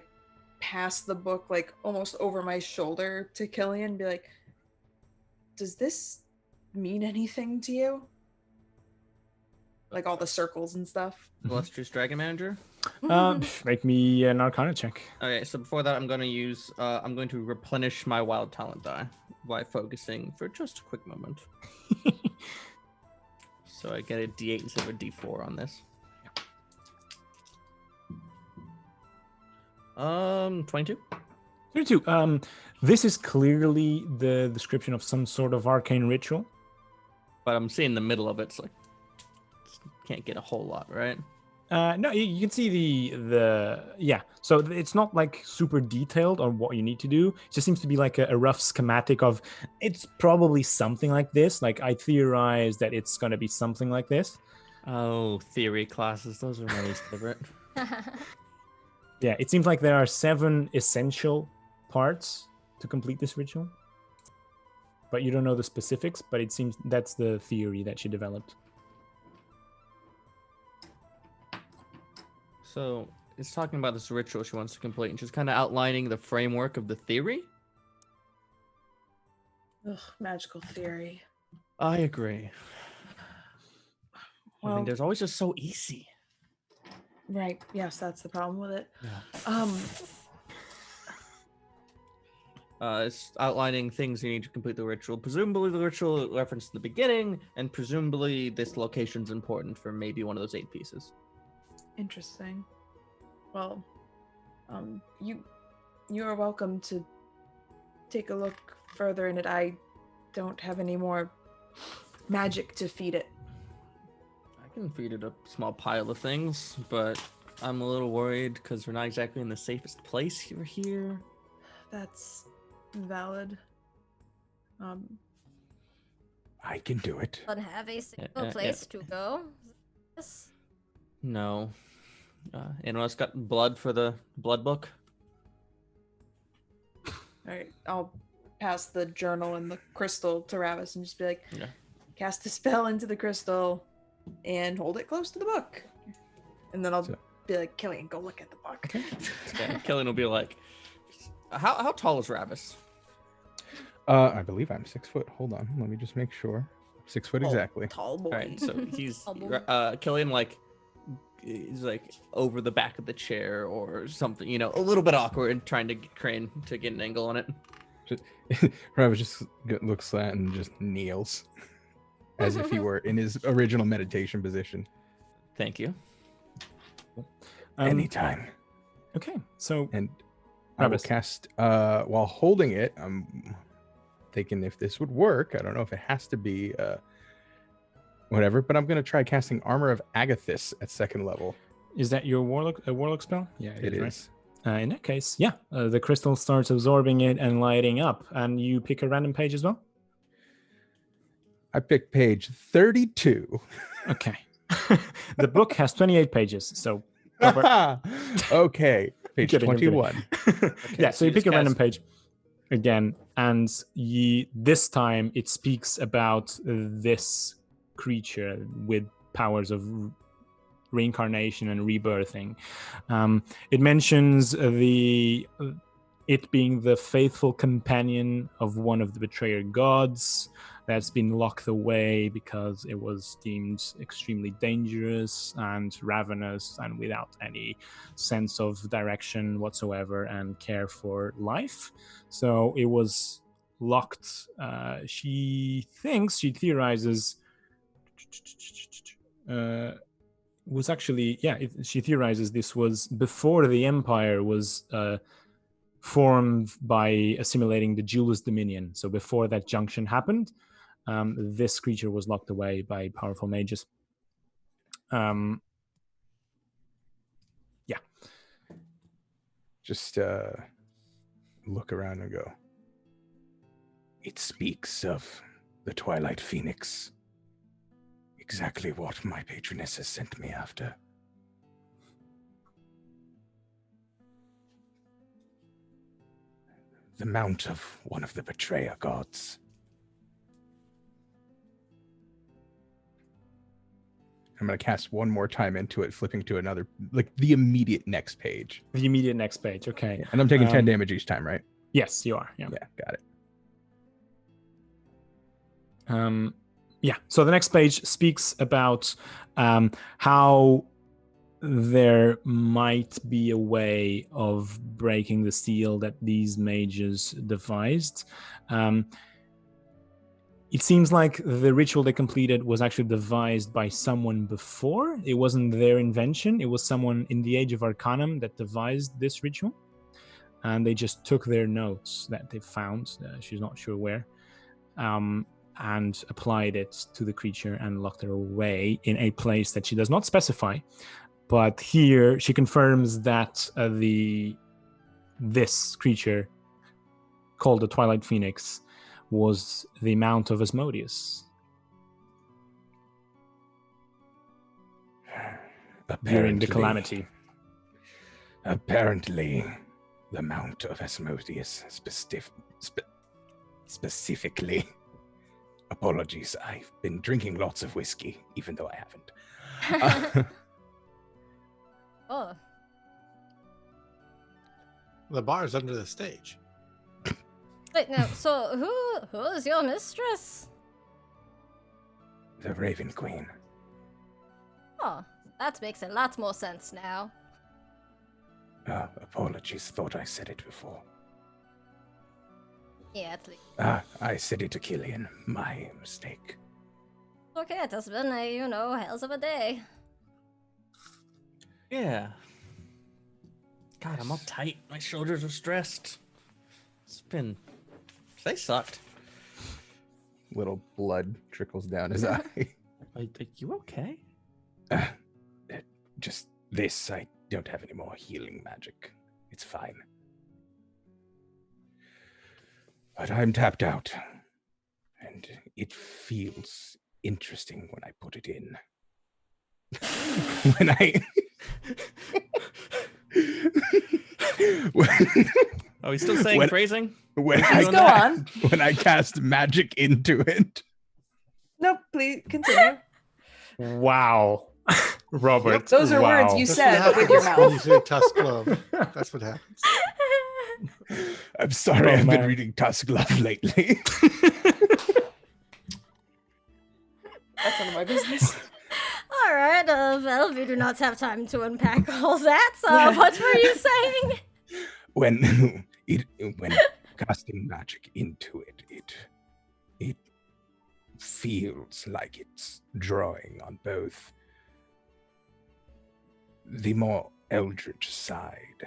pass the book almost over my shoulder to Killian, be like, does this mean anything to you? All the circles and stuff. Illustrious Dragon Manager. Make me an Arcana check. Okay, so before that, I'm going to replenish my wild talent die by focusing for just a quick moment. So I get a D8 instead of a D4 on this. 22. 22. This is clearly the description of some sort of arcane ritual. But I'm seeing the middle of it, so can't get a whole lot, right? No, you can see the so it's not super detailed on what you need to do. It just seems to be a rough schematic of, it's probably something like this. I theorize that it's going to be something like this. Oh, theory classes, those are my least favorite. Yeah, it seems like there are 7 essential parts to complete this ritual, but you don't know the specifics, but it seems that's the theory that she developed. So it's talking about this ritual she wants to complete, and she's kind of outlining the framework of the theory. Ugh, magical theory. I agree. Well, I mean, there's always just so easy. Right. Yes, that's the problem with it. Yeah. It's outlining things you need to complete the ritual. Presumably the ritual referenced in the beginning, and presumably this location's important for maybe one of those 8 pieces. Interesting. Well, you are welcome to take a look further in it. I don't have any more magic to feed it. I can feed it a small pile of things, but I'm a little worried because we're not exactly in the safest place here. That's valid. I can do it. Don't have a single place to go. Yes. No. Anyone else got blood for the blood book? Alright, I'll pass the journal and the crystal to Ravis and just be like, cast a spell into the crystal and hold it close to the book. And then I'll be like, Killian, go look at the book. Okay. Yeah, Killian will be like, how tall is Ravis? I believe I'm 6 foot. Hold on, let me just make sure. 6 foot exactly. Tall boy. All right, so he's Killian is over the back of the chair or something, a little bit awkward, trying to crane to get an angle on it. Ravis just looks at and just kneels as if he were in his original meditation position. Thank you. Anytime. Okay, so and I will cast while holding it. I'm thinking if this would work. I don't know if it has to be whatever, but I'm going to try casting Armor of Agathis at 2nd level. Is that your warlock spell? Yeah, it is. Right? In that case, the crystal starts absorbing it and lighting up, and you pick a random page as well? I picked page 32. Okay. The book has 28 pages, so... Okay, page 21. Okay, so you pick a random page again, and this time it speaks about this creature with powers of reincarnation and rebirthing. It mentions it being the faithful companion of one of the betrayer gods, that's been locked away because it was deemed extremely dangerous and ravenous and without any sense of direction whatsoever and care for life. So it was locked. She theorizes, was actually, she theorizes this was before the Empire was formed by assimilating the Julius Dominion. So before that junction happened, this creature was locked away by powerful mages. Just look around and go. It speaks of the Twilight Phoenix. Exactly what my patroness has sent me after. The mount of one of the betrayer gods. I'm going to cast one more time into it, flipping to another, like the immediate next page. The immediate next page, okay. And I'm taking 10 damage each time, right? Yes, you are. Yeah, got it. So the next page speaks about how there might be a way of breaking the seal that these mages devised. It seems like the ritual they completed was actually devised by someone before. It wasn't their invention. It was someone in the Age of Arcanum that devised this ritual. And they just took their notes that they found, she's not sure where, and applied it to the creature and locked her away in a place that she does not specify. But here she confirms that this creature, called the Twilight Phoenix, was the Mount of Asmodeus. During the calamity. Apparently, the Mount of Asmodeus specifically. Apologies, I've been drinking lots of whiskey, even though I haven't. Oh. The bar's under the stage. Wait, now, so who is your mistress? The Raven Queen. Oh, that makes a lot more sense now. Apologies, thought I said it before. Yeah, at least. I said it to Killian. My mistake. Okay, it has been a, hells of a day. Yeah. God, I'm all tight. My shoulders are stressed. They sucked. Little blood trickles down his eye. Are you okay? Just this. I don't have any more healing magic. It's fine. But I'm tapped out. And it feels interesting when I put it in. Are we still saying phrasing? When I cast magic into it. Nope, please continue. Wow. Robert. Those are words you said with your When you mouth. say Tusk Glove, that's what happens. I'm sorry, I've been reading Tusk Glove lately. That's none of my business. All right, well, we do not have time to unpack all that, so what were you saying? When casting magic into it, it feels like it's drawing on both the more eldritch side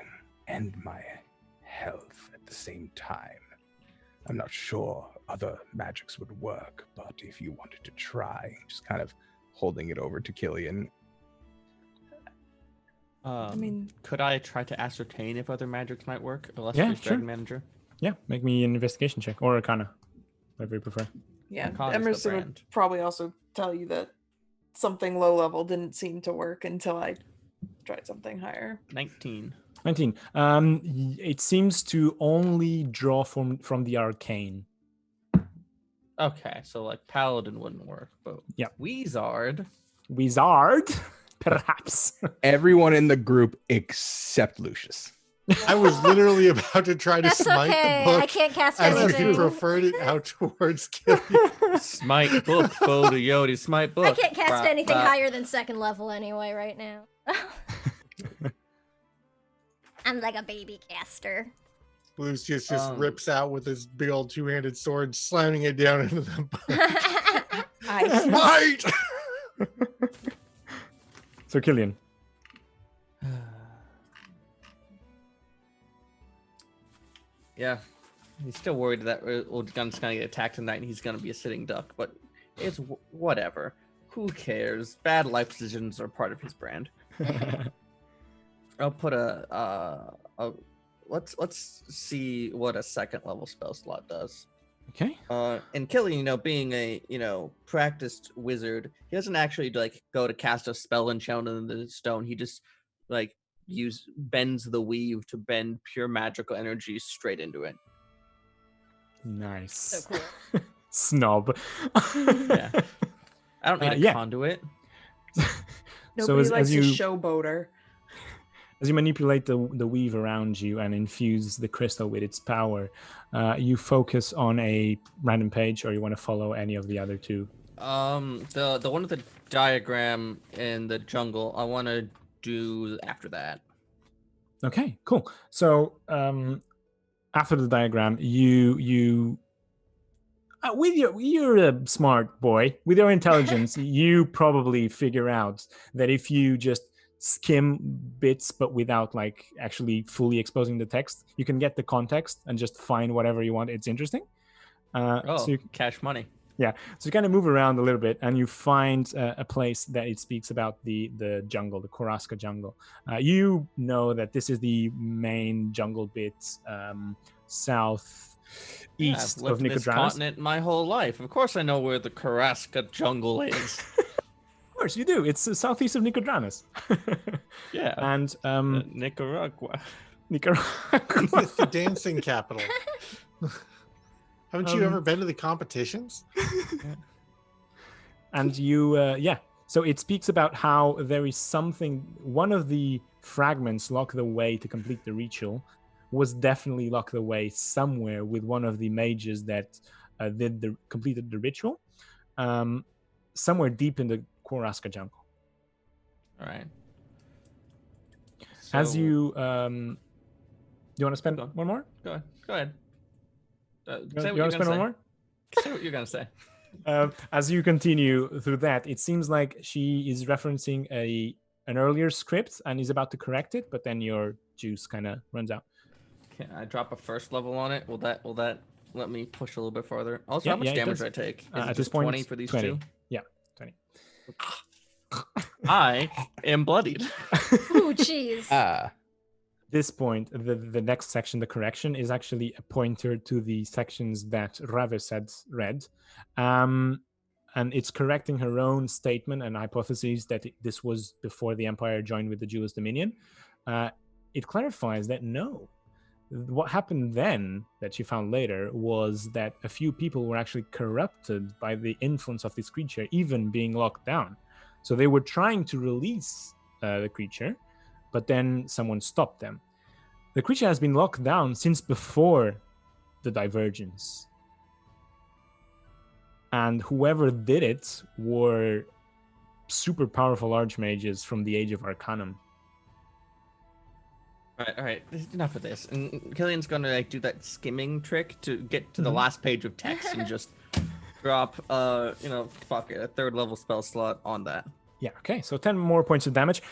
and my health at the same time. I'm not sure other magics would work, but if you wanted to try, just kind of holding it over to Killian. Could I try to ascertain if other magics might work? Yeah, sure. Dragon Manager. Yeah, make me an investigation check or Arcana, whatever you prefer. Yeah, Arcana's the Emerson would brand. probably also tell you that something low level didn't seem to work until I tried something higher. 19. 19. It seems to only draw from the arcane. Okay, so like Paladin wouldn't work, but Yeah. Wizard. Wizard, perhaps. Everyone in the group except Lucius. I was literally about to try to That's smite okay. the book I can't cast as anything. you preferred it out towards killing. Smite book, foe to Yodi, smite book. I can't cast Bah, anything bah. higher than second level anyway right now. I'm like a baby caster. Lucius just rips out with his big old two-handed sword, slamming it down into the book. I Smite! So Killian. Yeah, he's still worried that Gun's gonna get attacked tonight and he's gonna be a sitting duck, but it's whatever. Who cares? Bad life decisions are part of his brand. I'll put let's see what a second level spell slot does. Okay. And Killian, being a practiced wizard, he doesn't actually go to cast a spell enchantment in the stone. He just bends the weave to bend pure magical energy straight into it. Nice. So cool. Snob. Yeah. I don't need a conduit. Nobody so likes as a you showboater. as you manipulate the weave around you and infuse the crystal with its power, you focus on a random page, or you want to follow any of the other two? The one with the diagram in the jungle, I want to do after that. Okay, cool. So after the diagram, you're a smart boy. With your intelligence, you probably figure out that if you just skim bits but without actually fully exposing the text, you can get the context and just find whatever you want. It's interesting. So you, cash money. Yeah, so you kind of move around a little bit and you find a place that it speaks about the jungle, the Koraska jungle. You know that this is the main jungle bit southeast I've lived of in this Nicodranis. continent my whole life. Of course I know where the Koraska jungle is. Of course you do. It's southeast of Nicodranis. Yeah. And Nicaragua. Nicaragua. It's the dancing capital. Haven't you ever been to the competitions? And you, so it speaks about how there is something, one of the fragments locked away to complete the ritual was definitely locked away somewhere with one of the mages that completed the ritual, somewhere deep in the Koraska jungle. All right. As you, do you want to spend one more? Go ahead. You want to spend one more? Say what you're gonna say. As you continue through that, it seems like she is referencing an earlier script and is about to correct it, but then your juice kind of runs out. Can I drop a first level on it? Will that let me push a little bit farther? Also, Yeah, how much it damage does. do I take? Is At it this just point, 20 for these 20. two? Yeah, 20. I am bloodied. Ooh, jeez. This point, the next section, the correction, is actually a pointer to the sections that Ravis had read. And it's correcting her own statement and hypotheses that this was before the Empire joined with the Jewish Dominion. It clarifies that no. What happened then, that she found later, was that a few people were actually corrupted by the influence of this creature, even being locked down. So they were trying to release the creature, but then someone stopped them. The creature has been locked down since before the divergence. And whoever did it were super powerful archmages from the Age of Arcanum. All right. Enough of this. And Killian's gonna do that skimming trick to get to the last page of text and just drop, a third level spell slot on that. Yeah, okay, so 10 more points of damage.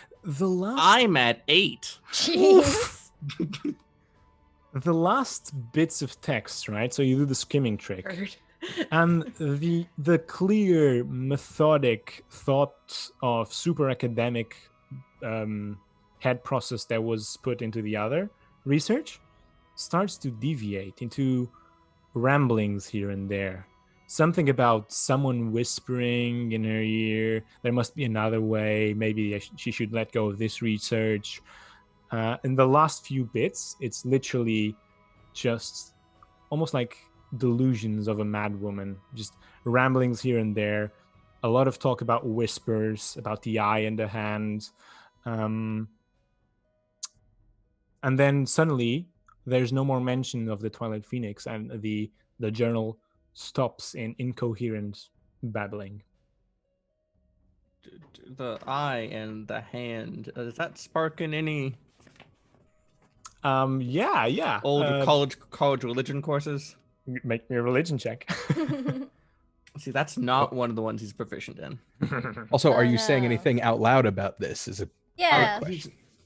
I'm at 8. Jeez. The last bits of text, right? So you do the skimming trick. And the clear, methodic thought of super academic head process that was put into the other research starts to deviate into ramblings here and there. Something about someone whispering in her ear, there must be another way, maybe she should let go of this research. In the last few bits, it's literally just almost like delusions of a mad woman, just ramblings here and there. A lot of talk about whispers, about the eye and the hand. And then suddenly, there's no more mention of the Twilight Phoenix, and the journal stops in incoherent babbling. The eye and the hand. Is that sparking any Yeah. old college religion courses? Make me a religion check. See, that's not one of the ones he's proficient in. Also, are Oh, you saying no. anything out loud about this? Is it? Yeah.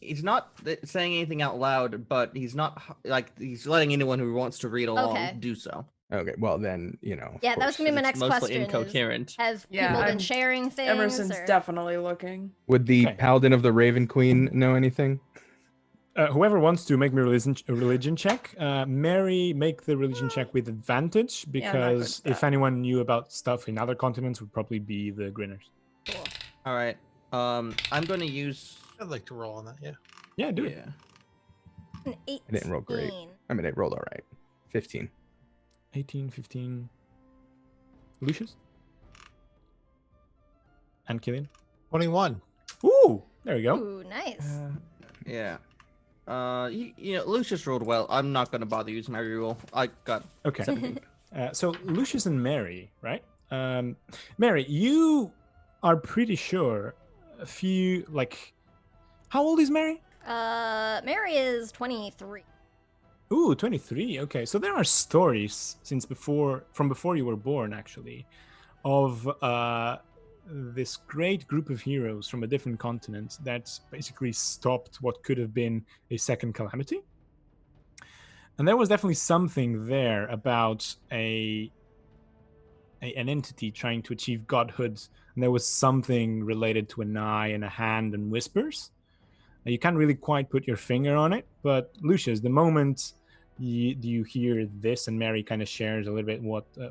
He's not saying anything out loud, but he's not he's letting anyone who wants to read along Okay. do so. Okay, well then, you know. of Yeah, that was gonna be my It's next mostly question. is, incoherent. have Yeah, people been I'm- sharing things? Emerson's or... definitely looking. Would the Okay. Paladin of the Raven Queen know anything? Whoever wants to make me a religion check, Merri, make the religion check with advantage, not good because at if that. anyone knew about stuff in other continents, would probably be the Grinners. Cool. All right. I'm going to use. I'd like to roll on that. Yeah. Yeah, do it. Yeah. An 18. I didn't roll great. I mean, I rolled all right. 15. 18, 15. Lucius? And Killian? 21. Ooh, there we go. Ooh, nice. Yeah. You know, Lucius rolled well. I'm not going to bother using my reroll. I got Okay. 17. So Lucius and Merri, right? Merri, you are pretty sure a few, like, how old is Merri? Merri is 23. Ooh, 23. Okay, so there are stories from before you were born, actually, of this great group of heroes from a different continent that basically stopped what could have been a second calamity. And there was definitely something there about an entity trying to achieve godhood, and there was something related to an eye and a hand and whispers. Now, you can't really quite put your finger on it, but Lucius, the moment you hear this, and Merri kind of shares a little bit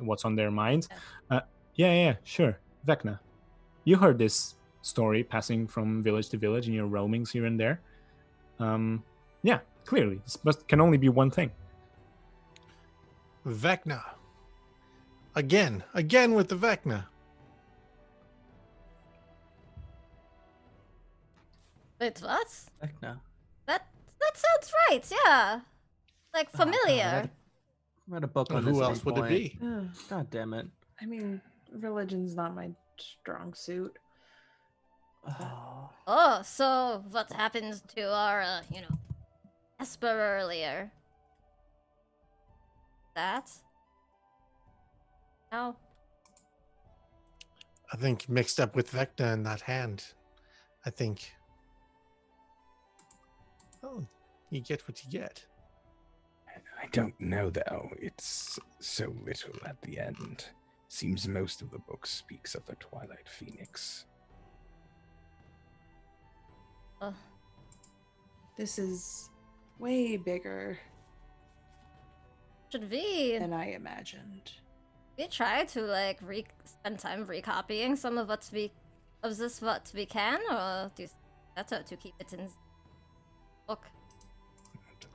what's on their mind. Yeah, sure. Vecna, you heard this story passing from village to village in your roamings here and there. Yeah, clearly, this can only be one thing. Vecna. Again with the Vecna. Wait, what? Heck no. That sounds right. Yeah, like Oh, God, familiar. I read a book on Who this. at else one would it point. be? God damn it. I mean, religion's not my strong suit. Oh. Oh, so what happened to our, Esper earlier? That? No. I think mixed up with Vecna in that hand. I think. Oh, you get what you get. I don't know, though. It's so little at the end. Seems most of the book speaks of the Twilight Phoenix. This is way bigger Should we than I imagined. try to spend time recopying some of what we can, or do you better to keep it in book?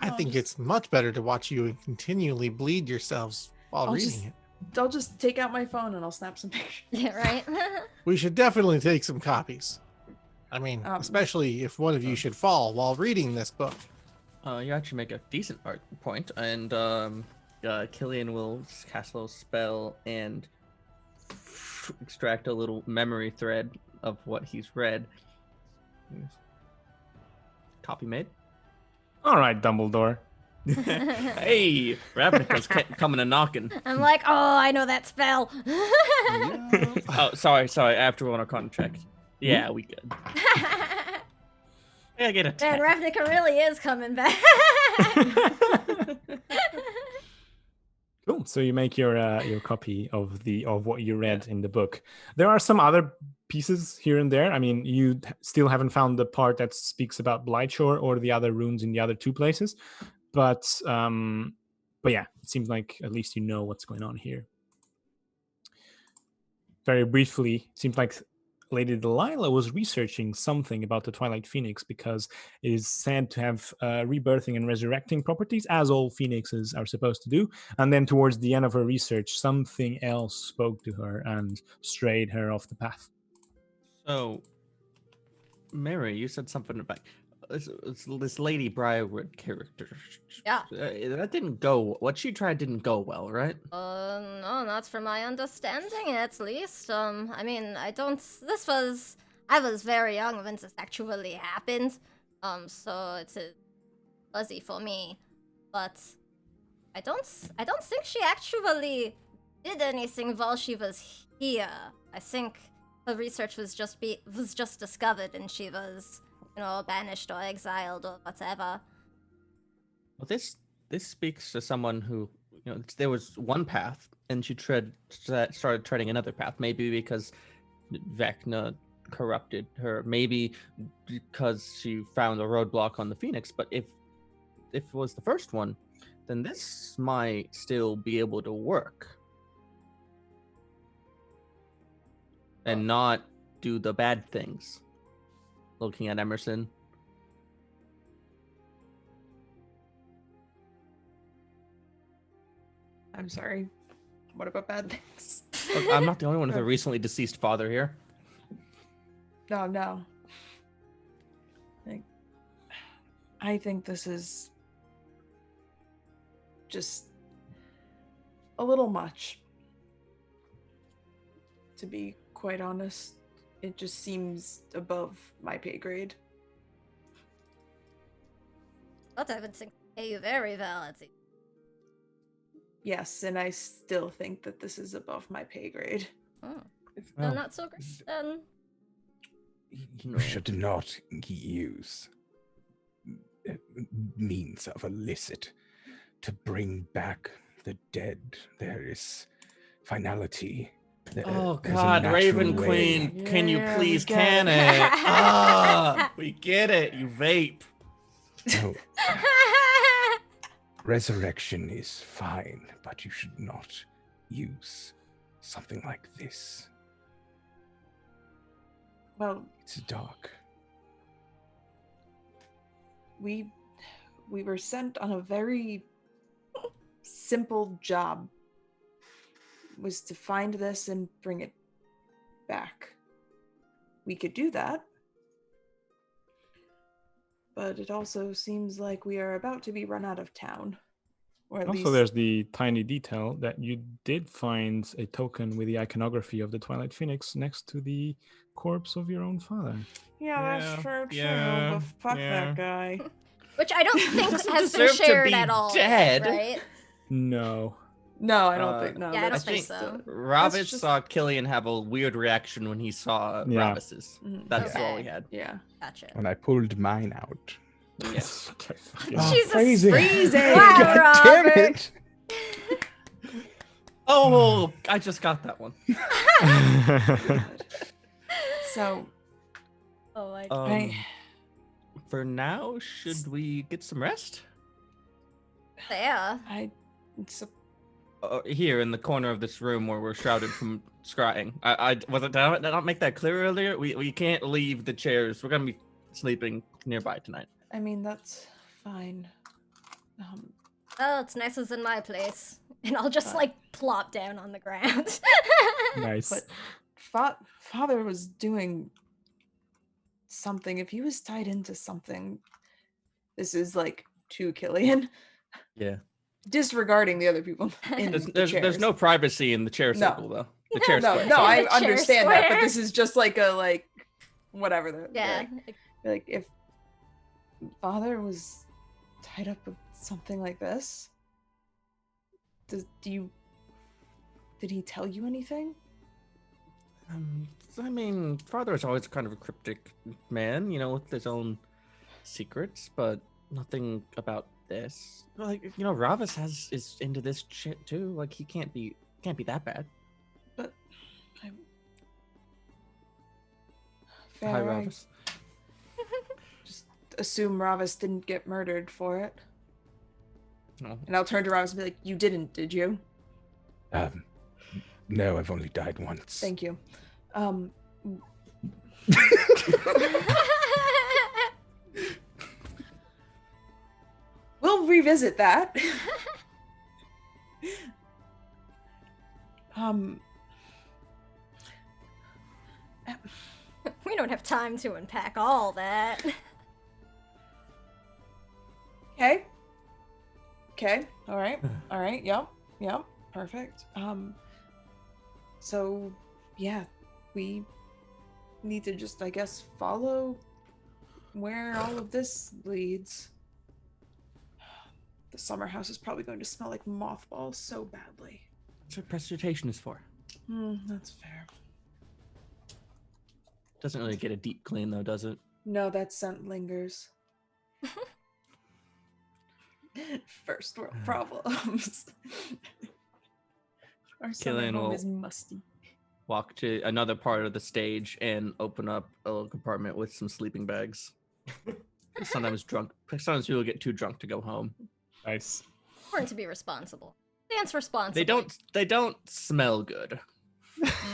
I No, think just- it's much better to watch you continually bleed yourselves while I'll reading just- it. I'll just take out my phone and I'll snap some pictures. Yeah, right. We should definitely take some copies. I mean, Um, especially if one of you should fall while reading this book. You actually make a decent art point, and Killian will cast a little spell and extract a little memory thread of what he's read. Copy made. All right, Dumbledore. Hey, Ravnica's coming and knocking. I'm like, oh, I know that spell. Oh, sorry. I have to run a con check. Yeah, we good. I get a 10. Man, Ravnica really is coming back. Cool. So you make your copy of what you read in the book. There are some other pieces here and there. I mean, you still haven't found the part that speaks about Blightshore or the other runes in the other two places, but yeah, it seems like at least you know what's going on here. Very briefly, it seems like Lady Delilah was researching something about the Twilight Phoenix because it is said to have rebirthing and resurrecting properties, as all phoenixes are supposed to do. And then towards the end of her research, something else spoke to her and strayed her off the path. So, Merri, you said something about this Lady Briarwood character. Yeah. That didn't go. What she tried didn't go well, right? No, not from my understanding, at least. I mean, I was very young when this actually happened. So it's fuzzy for me. But I don't think she actually did anything while she was here. I think her research was just discovered and she was, banished or exiled or whatever. Well, this speaks to someone who, there was one path and she started treading another path. Maybe because Vecna corrupted her. Maybe because she found a roadblock on the Phoenix. But if it was the first one, then this might still be able to work. And not do the bad things. Looking at Emerson. I'm sorry. What about bad things? Look, I'm not the only one with a recently deceased father here. No. I think this is just a little much. To be quite honest, it just seems above my pay grade. But I would think you very well at it. Yes, and I still think that this is above my pay grade. Oh. No, not so great then. You should not use means of illicit to bring back the dead. There is finality. Oh There's a God, natural Raven way. Queen, can you Yeah, please we get can it. it? We get it. You vape. No, resurrection is fine, but you should not use something like this. Well, It's dark. we were sent on a very simple job. Was to find this and bring it back. We could do that. But it also seems like we are about to be run out of town. Or at Also, least there's the tiny detail that you did find a token with the iconography of the Twilight Phoenix next to the corpse of your own father. Yeah, that's true too. But fuck that guy. Which I don't think Doesn't has been deserve to shared be at all. dead. Right? No. No, I don't think. No, Yeah, I don't that's think just, so. Ravis That's just- saw Killian have a weird reaction when he saw Yeah. Ravis's. Mhm. That's all Okay. we had. Yeah. Gotcha. When I pulled mine out. Yes. Okay, Oh, Jesus. freezing. Freezing! Wow, God damn Robert. it! Oh, I just got that one. So, Oh my god. Um, for now, should we get some rest? Yeah. it's a, Here in the corner of this room where we're shrouded from scrying. Did I not make that clear earlier? We can't leave the chairs. We're gonna be sleeping nearby tonight. I mean, that's fine. Oh, it's nicer than my place. And I'll just plop down on the ground. Nice. But father was doing something. If he was tied into something, this is to Killian. Yeah. Disregarding the other people in There's chairs. no privacy in the chair No. circle though. The chair No, square. no, In I the chair understand that, but square. this is just whatever. Yeah. Like if father was tied up with something like this, did he tell you anything? I mean, father is always kind of a cryptic man, with his own secrets, but nothing about this. Ravis is into this shit too. Like he can't be that bad. But Hi, fair, I Ravis. just assume Ravis didn't get murdered for it. No. And I'll turn to Ravis and be like, "You didn't, did you?" No, I've only died once. Thank you. We'll revisit that. We don't have time to unpack all that. Okay. Okay. All right. All right. Yep. Yep. Perfect. So, yeah, we need to just, I guess, follow where all of this leads. The summer house is probably going to smell like mothballs so badly. That's what prestidigitation is for. That's fair. Doesn't really get a deep clean though, does it? No, that scent lingers. First world problems. Our summer Killian home will- is musty. Walk to another part of the stage and open up a little compartment with some sleeping bags. Sometimes people get too drunk to go home. Nice. Important to be responsible. Dance responsibly. They don't smell good.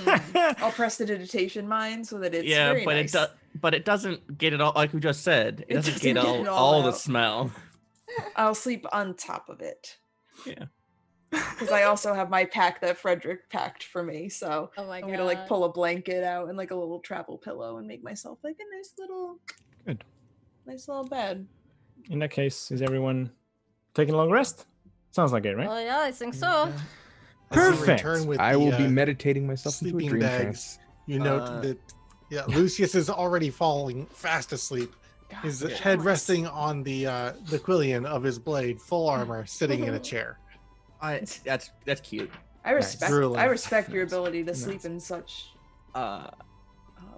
I'll prestidigitation mine so that it's Yeah, very but nice. it doesn't get it all, like we just said. It doesn't get it all the out. smell. I'll sleep on top of it. Yeah. Because I also have my pack that Frederick packed for me, so Oh my I'm god. gonna like pull a blanket out and like a little travel pillow and make myself like a nice little bed. In that case, is everyone taking a long rest? Sounds like it, right? Oh yeah, I think so. As you Perfect. return with I the, will be meditating myself into a sleeping dream bags. trance. You note that Lucius is already falling fast asleep. God, His jealous. head resting on the quillion of his blade, full armor, sitting in a chair. That's cute. I respect Drooling. I respect your Nice. ability to Nice. sleep in such I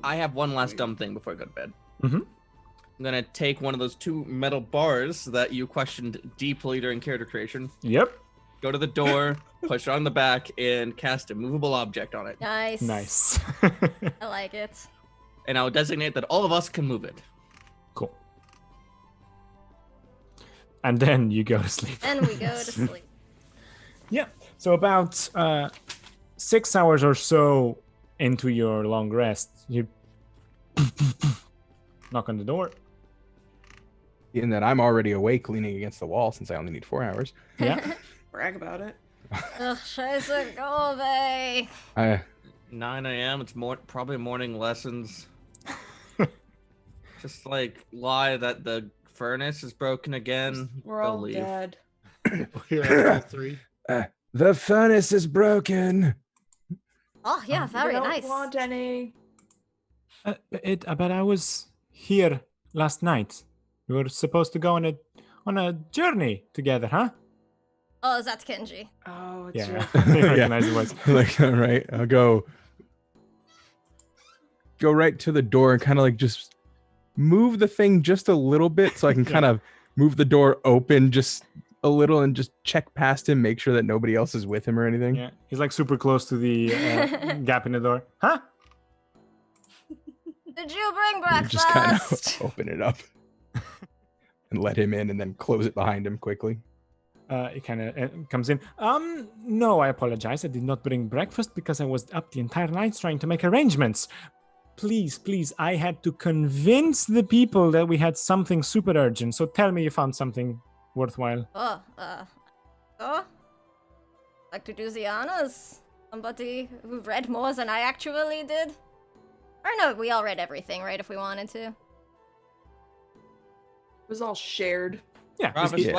have one last dumb thing before I go to bed. Mhm. I'm gonna take one of those 2 metal bars that you questioned deeply during character creation. Yep. Go to the door, push it on the back, and cast a movable object on it. Nice. Nice. I like it. And I'll designate that all of us can move it. Cool. And then you go to sleep. And we go to sleep. Yeah. So about 6 hours or so into your long rest, you knock on the door. In that I'm already awake, leaning against the wall, since I only need 4 hours. Yeah. brag about it. Ugh, scheiße, go away. 9 a.m. It's probably morning lessons. Just like lie that the furnace is broken again. We're they'll all leave. dead. Here at all 3. The furnace is broken. Oh yeah, very we don't nice. want any. But I was here last night. We were supposed to go on a journey together, huh? Oh, that's Kenji. Oh, it's Yeah. your I recognize the voice. Like, all right, I'll go right to the door and kind of like just move the thing just a little bit so I can kind of move the door open just a little and just check past him, make sure that nobody else is with him or anything. Yeah, he's like super close to the gap in the door. Huh? Did you bring And breakfast? just kind of open it up and let him in and then close it behind him quickly. It kind of comes in. No, I apologize. I did not bring breakfast because I was up the entire night trying to make arrangements. Please, I had to convince the people that we had something super urgent. So tell me you found something worthwhile. Like to do the honors? Somebody who read more than I actually did? Or no, we all read everything, right, if we wanted to. It was all shared. Yeah. Ravis, Yeah.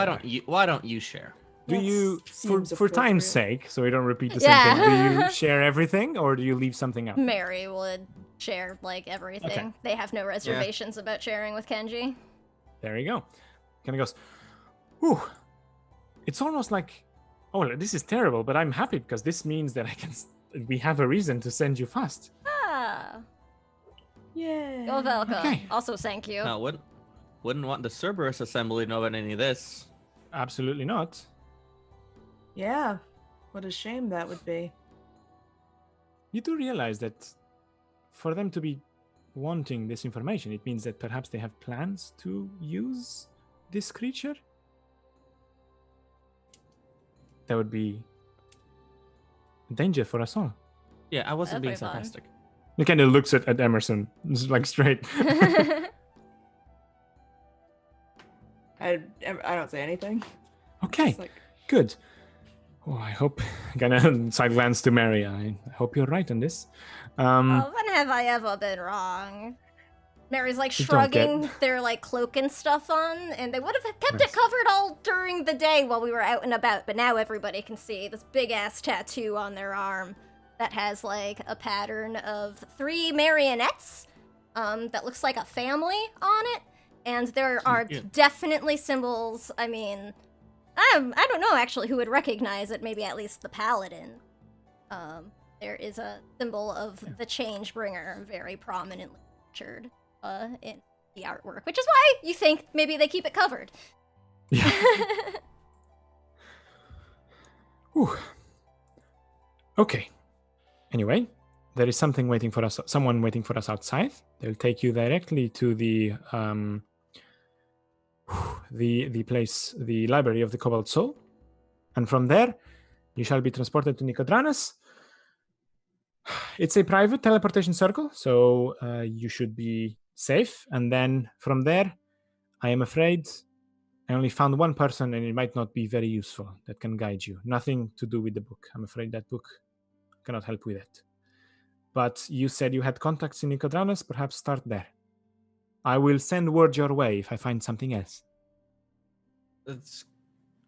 why don't you share? Do you, for Seems time's appropriate. sake, so we don't repeat the Yeah. same thing, do you share everything or do you leave something out? Merri would share, like, everything. Okay. They have no reservations about sharing with Kenji. There you go. Kind of goes, whew. It's almost like, oh, this is terrible, but I'm happy because this means that we have a reason to send you fast. Ah, Yeah. you're welcome. Okay. Also, thank you. No, wouldn't want the Cerberus Assembly to know about any of this. Absolutely not. Yeah. What a shame that would be. You do realize that for them to be wanting this information, it means that perhaps they have plans to use this creature? That would be a danger for us all. Yeah, I wasn't being That'd be fun. sarcastic. He kind of looks at Emerson, just like straight. I don't say anything. Okay, It's like, good. Oh, I hope. Gonna side glance to Merri. I hope you're right on this. Oh, when have I ever been wrong? Mary's like Just don't get- shrugging their like cloak and stuff on, and they would have kept it covered all during the day while we were out and about, but now everybody can see this big ass tattoo on their arm that has like a pattern of 3 marionettes that looks like a family on it, and there are definitely symbols. I mean, I don't know actually who would recognize it, maybe at least the paladin. There is a symbol of the Changebringer very prominently featured in the artwork, which is why you think maybe they keep it covered. Yeah. Whew. Okay. Anyway, there is someone waiting for us outside. They'll take you directly to the place, the library of the Cobalt Soul, and from there, you shall be transported to Nicodranis. It's a private teleportation circle, so you should be safe. And then from there, I am afraid I only found one person, and it might not be very useful, that can guide you. Nothing to do with the book. I'm afraid that book cannot help with it. But you said you had contacts in Nicodranis. Perhaps start there. I will send word your way if I find something else. That's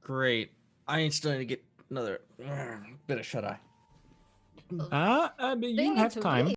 great. I still need to get another bit of shut-eye. But you They need have to time. really